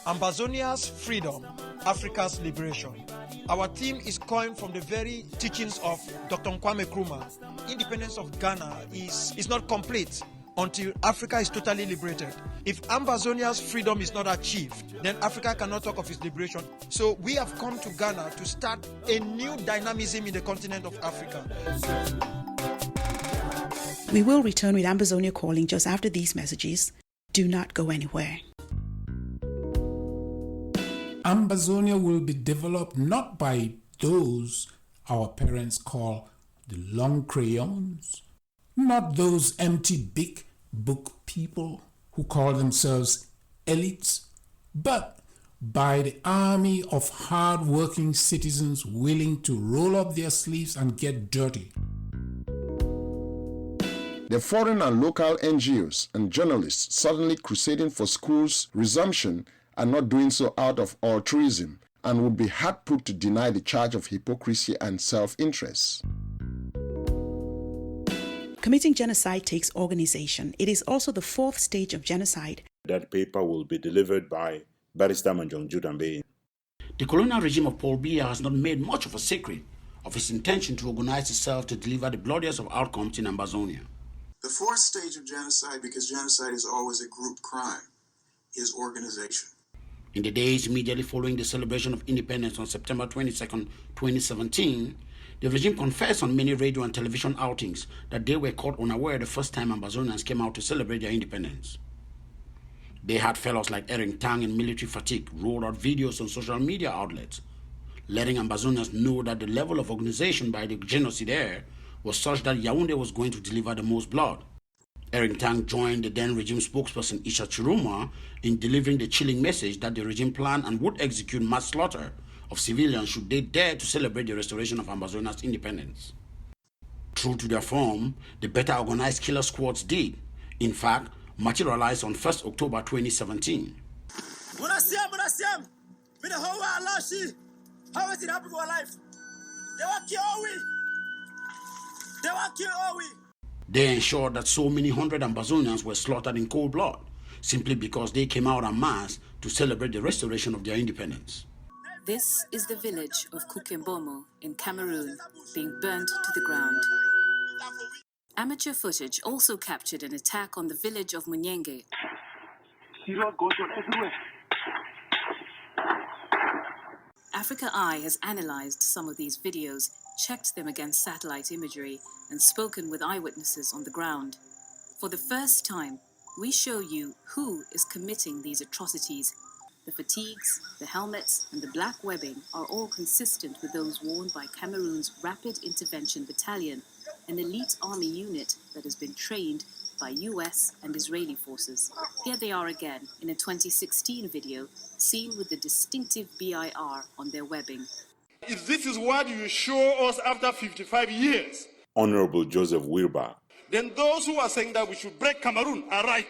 Ambazonia's freedom, Africa's liberation. Our theme is coined from the very teachings of Dr. Kwame Nkrumah. Independence of Ghana is not complete until Africa is totally liberated. If Ambazonia's freedom is not achieved, then Africa cannot talk of its liberation. So we have come to Ghana to start a new dynamism in the continent of Africa. We will return with Ambazonia Calling just after these messages. Do not go anywhere. Ambazonia will be developed not by those our parents call the long crayons, not those empty big book people who call themselves elites, but by the army of hard-working citizens willing to roll up their sleeves and get dirty. The foreign and local NGOs and journalists suddenly crusading for schools' resumption are not doing so out of altruism and would be hard put to deny the charge of hypocrisy and self-interest. Committing genocide takes organization. It is also the fourth stage of genocide. That paper will be delivered by Barrister Manjong Judambe. The colonial regime of Paul Biya has not made much of a secret of its intention to organize itself to deliver the bloodiest of outcomes in Ambazonia. The fourth stage of genocide, because genocide is always a group crime, is organization. In the days immediately following the celebration of independence on September 22, 2017, the regime confessed on many radio and television outings that they were caught unaware the first time Ambazonians came out to celebrate their independence. They had fellows like Ering Tang in military fatigue rolled out videos on social media outlets, letting Ambazonians know that the level of organization by the genocidaire was such that Yaoundé was going to deliver the most blood. Ering Tang joined the then regime spokesperson Isha Chiruma in delivering the chilling message that the regime planned and would execute mass slaughter of civilians should they dare to celebrate the restoration of Ambazonia's independence. True to their form, the better organized killer squads did, in fact, materialize on 1st October 2017. How is it happening for our life? They want to kill we. They want to kill we. They ensured that so many hundred Ambazonians were slaughtered in cold blood, simply because they came out en masse to celebrate the restoration of their independence. This is the village of Kukembomo in Cameroon being burnt to the ground. Amateur footage also captured an attack on the village of Munyenge. Africa Eye has analyzed some of these videos, checked them against satellite imagery, and spoken with eyewitnesses on the ground. For the first time, we show you who is committing these atrocities. The fatigues, the helmets, and the black webbing are all consistent with those worn by Cameroon's Rapid Intervention Battalion, an elite army unit that has been trained by US and Israeli forces. Here they are again in a 2016 video, seen with the distinctive BIR on their webbing. If this is what you show us after 55 years, Honorable Joseph Wirba, then those who are saying that we should break Cameroon are right.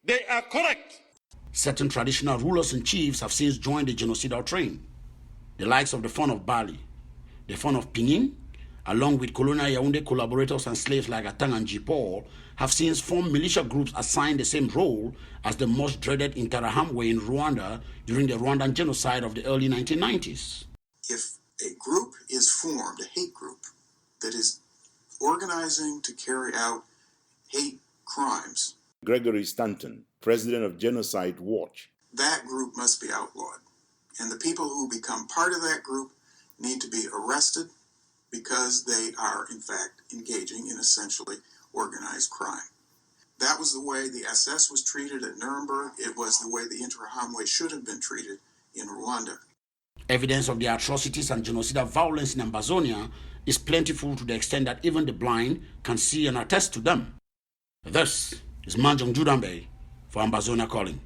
They are correct. Certain traditional rulers and chiefs have since joined the genocidal train. The likes of the Fon of Bali, the Fon of Pinyin, along with colonial Yaoundé collaborators and slaves like Atang and Jipol, have since formed militia groups assigned the same role as the most dreaded Interahamwe in Rwanda during the Rwandan genocide of the early 1990s. If a group is formed, a hate group, that is organizing to carry out hate crimes, Gregory Stanton, president of Genocide Watch, that group must be outlawed. And the people who become part of that group need to be arrested because they are, in fact, engaging in essentially organized crime. That was the way the SS was treated at Nuremberg. It was the way the Interahamwe should have been treated in Rwanda. Evidence of the atrocities and genocidal violence in Ambazonia is plentiful to the extent that even the blind can see and attest to them. This is Manjong Judambe for Ambazonia Calling.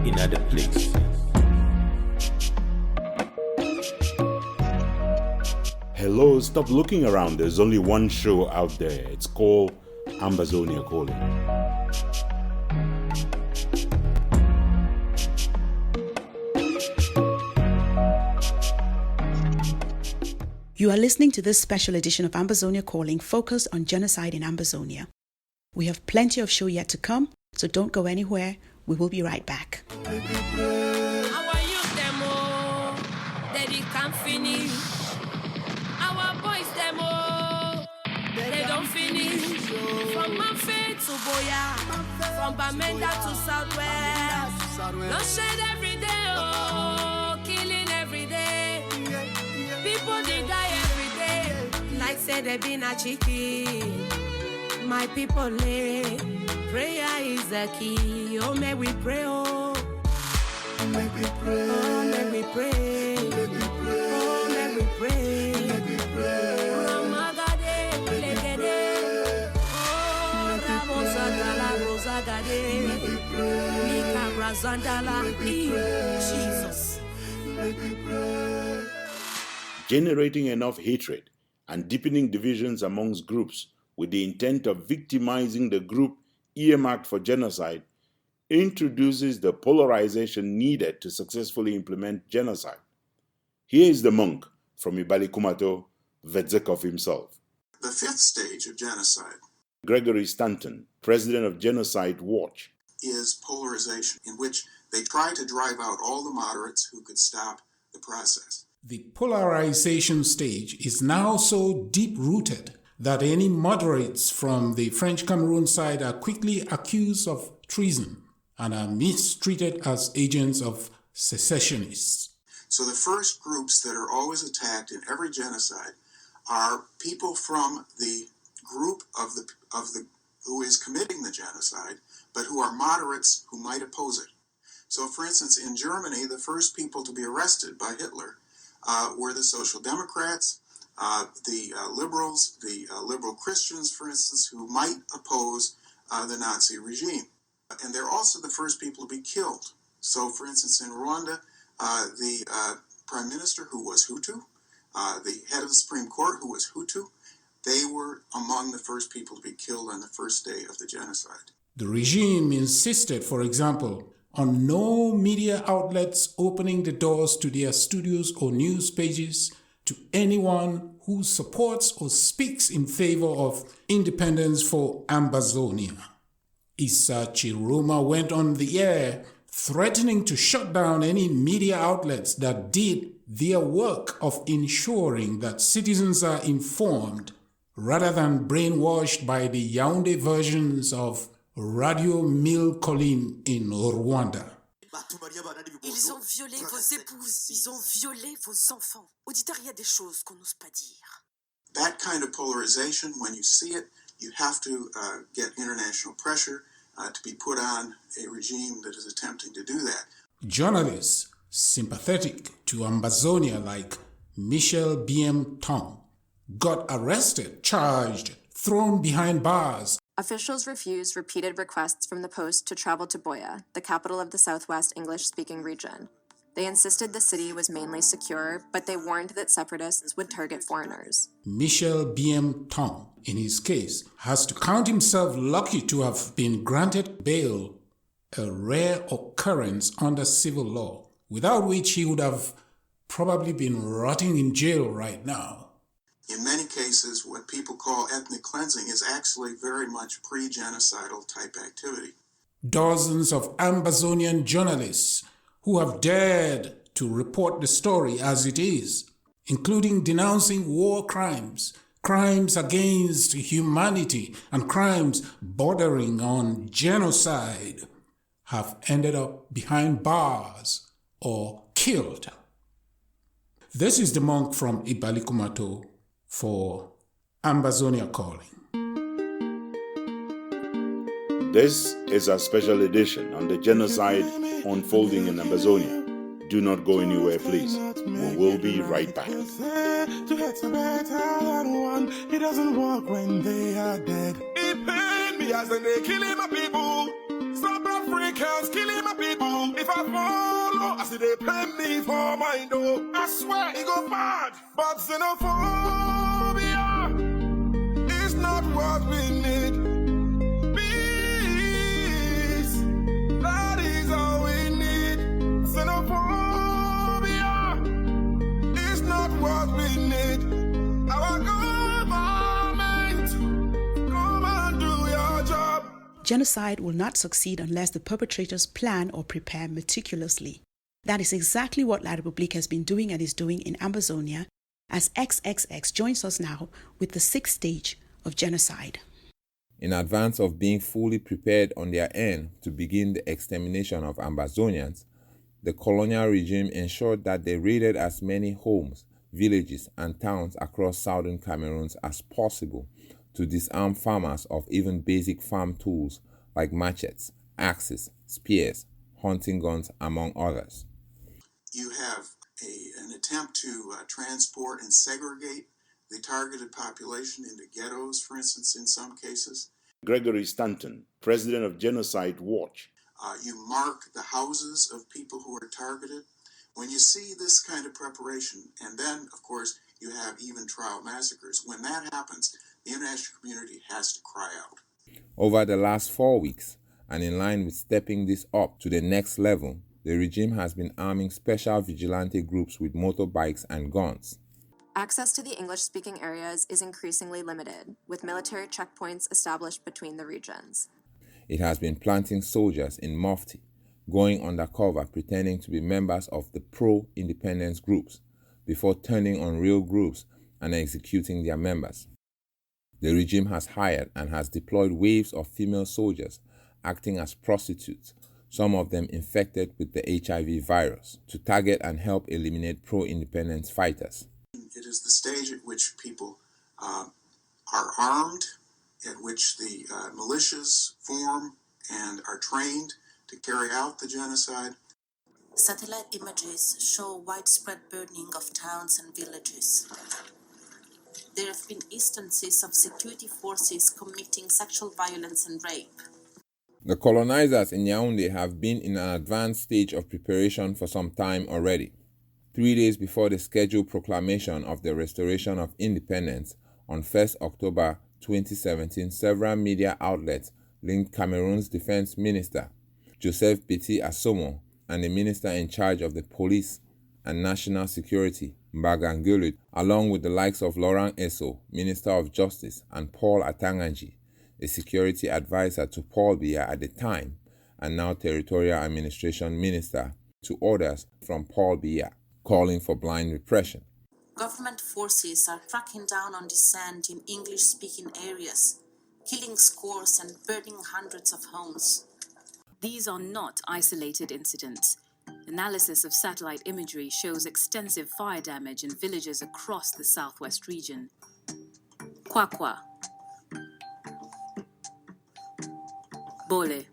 In other place. Hello, stop looking around. There's only one show out there. It's called Ambazonia Calling. You are listening to this special edition of Ambazonia Calling, focused on genocide in Ambazonia. We have plenty of show yet to come, so don't go anywhere. We will be right back. Our youth demo, they can't finish. Our boys demo, they don't finish. From Manfred to Boya, from Bamenda to Southwest, no shade every day, oh, killing every day. People they die every day, like say they been a chicken. My people lay, prayer is the key. Oh, may we pray, oh. Make we pray, oh, make we pray, make we pray, oh, make we pray, make we pray. Ramagade, legede, oh, Ramosagala, Rosagade, make we pray, Mika Brazandala, Jesus, make we pray. Generating enough hatred and deepening divisions amongst groups with the intent of victimizing the group earmarked for genocide introduces the polarization needed to successfully implement genocide. Here is the monk from Ibalikumato, Vetzekov himself. The fifth stage of genocide, Gregory Stanton, president of Genocide Watch, is polarization, in which they try to drive out all the moderates who could stop the process. The polarization stage is now so deep-rooted that any moderates from the French Cameroon side are quickly accused of treason and are mistreated as agents of secessionists. So the first groups that are always attacked in every genocide are people from the group of the who is committing the genocide, but who are moderates who might oppose it. So, for instance, in Germany, the first people to be arrested by Hitler were the Social Democrats, the liberals, the liberal Christians, for instance, who might oppose the Nazi regime. And they're also the first people to be killed. So, for instance, in Rwanda, the prime minister, who was Hutu, the head of the Supreme Court, who was Hutu, they were among the first people to be killed on the first day of the genocide. The regime insisted, for example, on no media outlets opening the doors to their studios or news pages to anyone who supports or speaks in favor of independence for Ambazonia. Issa Chiroma went on the air threatening to shut down any media outlets that did their work of ensuring that citizens are informed rather than brainwashed by the Yaoundé versions of Radio Mille Collines in Rwanda. Ils ont violé vos épouses, ils ont violé vos enfants. Auditeur, il y a des choses qu'on n'ose pas dire. That kind of polarization, when you see it, you have to get international pressure to be put on a regime that is attempting to do that. Journalists sympathetic to Ambazonia like Michel BM-Tong got arrested, charged, thrown behind bars. Officials refused repeated requests from the Post to travel to BOYO, the capital of the southwest English-speaking region. They insisted the city was mainly secure, but they warned that separatists would target foreigners. Michel BM-Tong, in his case, has to count himself lucky to have been granted bail, a rare occurrence under civil law, without which he would have probably been rotting in jail right now. In many cases, what people call ethnic cleansing is actually very much pre-genocidal type activity. Dozens of Ambazonian journalists who have dared to report the story as it is, including denouncing war crimes, crimes against humanity, and crimes bordering on genocide, have ended up behind bars or killed. This is the monk from Ibalikumato for Ambazonia Calling. This is a special edition on the genocide unfolding in Ambazonia. Do not go anywhere, please. We will be right back. To get some better than one, it doesn't work when they are dead. It pain me as they killing my people. South Africans killing my people. If I follow, I see they pain me for my door. I swear it go bad. But xenophobia is not what we need. Peace, that is all we need. Xenophobia is not what we need. Our government, come and do your job. Genocide will not succeed unless the perpetrators plan or prepare meticulously. That is exactly what La République has been doing and is doing in Ambazonia, as XXX joins us now with the sixth stage of genocide. In advance of being fully prepared on their end to begin the extermination of Ambazonians, the colonial regime ensured that they raided as many homes, villages, and towns across southern Cameroon as possible to disarm farmers of even basic farm tools like machetes, axes, spears, hunting guns, among others. You have an attempt to transport and segregate the targeted population into ghettos, for instance, in some cases. Gregory Stanton, president of Genocide Watch. You mark the houses of people who are targeted. When you see this kind of preparation, and then, of course, you have even trial massacres, when that happens, the international community has to cry out. Over the last 4 weeks, and in line with stepping this up to the next level, the regime has been arming special vigilante groups with motorbikes and guns. Access to the English-speaking areas is increasingly limited, with military checkpoints established between the regions. It has been planting soldiers in Mufti, going undercover pretending to be members of the pro-independence groups, before turning on real groups and executing their members. The regime has hired and has deployed waves of female soldiers acting as prostitutes, some of them infected with the HIV virus, to target and help eliminate pro-independence fighters. It is the stage at which people are armed, at which the militias form and are trained to carry out the genocide. Satellite images show widespread burning of towns and villages. There have been instances of security forces committing sexual violence and rape. The colonizers in Yaoundé have been in an advanced stage of preparation for some time already. 3 days before the scheduled proclamation of the restoration of independence on 1st October 2017, several media outlets linked Cameroon's defense minister, Joseph Petit Assomo, and the minister in charge of the police and national security, Mbagangulu, along with the likes of Laurent Esso, Minister of Justice, and Paul Atanganji, a security advisor to Paul Biya at the time, and now Territorial Administration Minister, to orders from Paul Biya, calling for blind repression. Government forces are cracking down on dissent in English-speaking areas, killing scores and burning hundreds of homes. These are not isolated incidents. Analysis of satellite imagery shows extensive fire damage in villages across the southwest region. Kwakwa, Bole,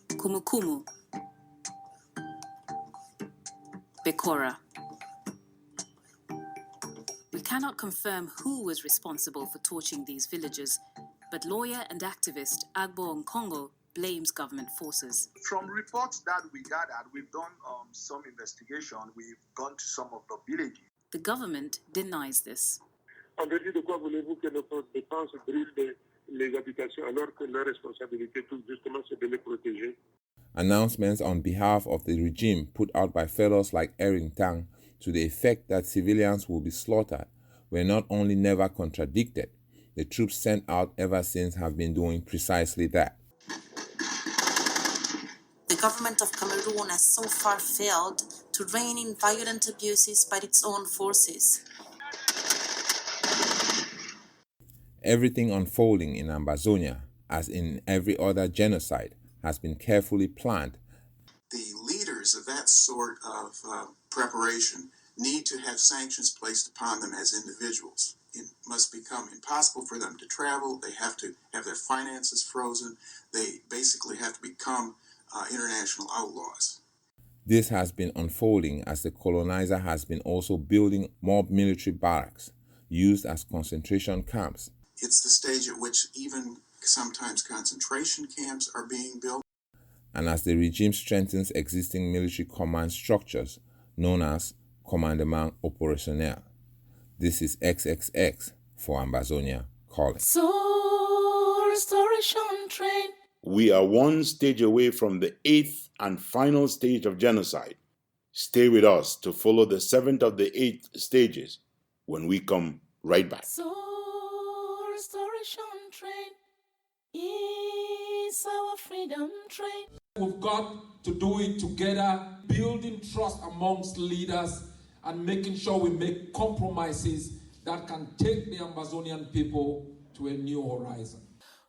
Kumukumu, Bekora. We cannot confirm who was responsible for torching these villages, but lawyer and activist Agbo Nkongo blames government forces. From reports that we gathered, we've done some investigation. We've gone to some of the villages. The government denies this. En vertu de quoi voulez-vous que nos défenses brûlent les habitations alors que leur responsabilité tout justement c'est de les protéger? Announcements on behalf of the regime put out by fellows like Erin Tang to the effect that civilians will be slaughtered were not only never contradicted, the troops sent out ever since have been doing precisely that. The government of Cameroon has so far failed to rein in violent abuses by its own forces. Everything unfolding in Ambazonia, as in every other genocide, has been carefully planned. The leaders of that sort of preparation need to have sanctions placed upon them as individuals. It must become impossible for them to travel. They have to have their finances frozen. They basically have to become international outlaws. This has been unfolding as the colonizer has been also building mob military barracks used as concentration camps. It's the stage at which even sometimes concentration camps are being built. And as the regime strengthens existing military command structures known as Commandement Opérationnel. This is XXX for Ambazonia Calling. Soul restoration train. We are one stage away from the 8th and final stage of genocide. Stay with us to follow the 7th of the 8 stages when we come right back. Soul restoration train is our freedom train. We've got to do it together, building trust amongst leaders and making sure we make compromises that can take the Ambazonian people to a new horizon.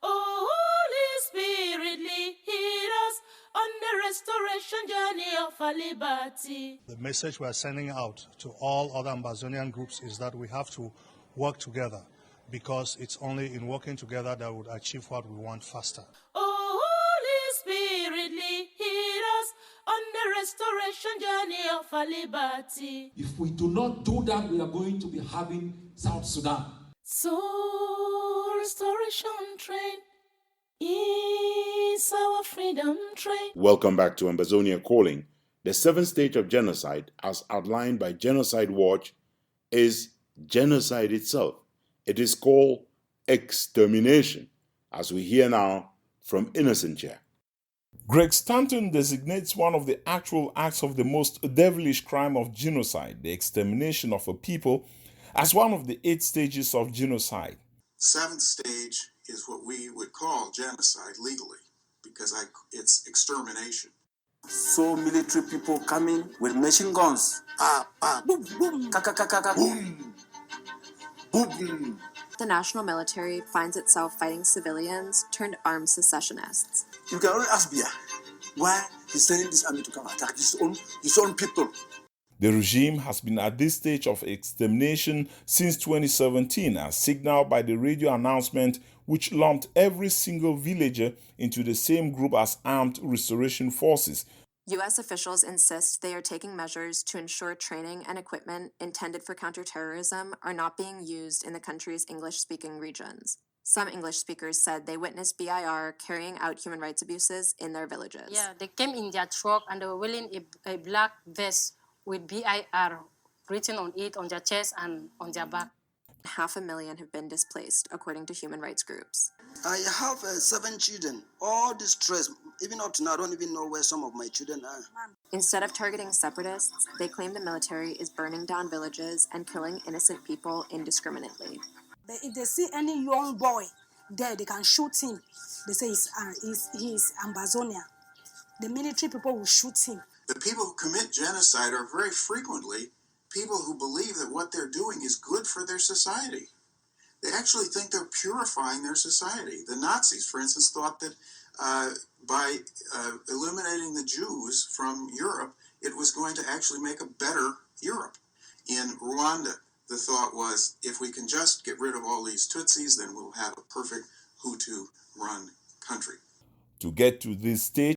Oh, Holy Spirit, lead us on the restoration journey of our liberty. The message we are sending out to all other Ambazonian groups is that we have to work together, because it's only in working together that we would achieve what we want faster. Oh, Holy Spirit, lead us on the restoration journey of our liberty. If we do not do that, we are going to be having South Sudan. Soul restoration train is our freedom train. Welcome back to Ambazonia Calling. The 7th stage of genocide, as outlined by Genocide Watch, is genocide itself. It is called extermination, as we hear now from Innocentja. Greg Stanton designates one of the actual acts of the most devilish crime of genocide, the extermination of a people, as one of the 8 stages of genocide. 7th stage is what we would call genocide legally, because it's extermination. So military people coming with machine guns. Boom, boom, boom, boom. The national military finds itself fighting civilians turned armed secessionists. You can only ask Bia why he's sending this army to come attack his own people. The regime has been at this stage of extermination since 2017, as signaled by the radio announcement which lumped every single villager into the same group as armed restoration forces. U.S. officials insist they are taking measures to ensure training and equipment intended for counterterrorism are not being used in the country's English-speaking regions. Some English speakers said they witnessed BIR carrying out human rights abuses in their villages. Yeah, they came in their truck and they were wearing a black vest with BIR written on it, on their chest and on their back. 500,000 have been displaced, according to human rights groups. I have 7 children, all distressed. Even up to now, I don't even know where some of my children are. Instead of targeting separatists, they claim the military is burning down villages and killing innocent people indiscriminately. But if they see any young boy there, they can shoot him. They say he's Ambazonia. The military people will shoot him. The people who commit genocide are very frequently people who believe that what they're doing is good for their society. They actually think they're purifying their society. The Nazis, for instance, thought that by eliminating the Jews from Europe, it was going to actually make a better Europe. In Rwanda, the thought was, if we can just get rid of all these Tutsis, then we'll have a perfect Hutu-run country. To get to this stage,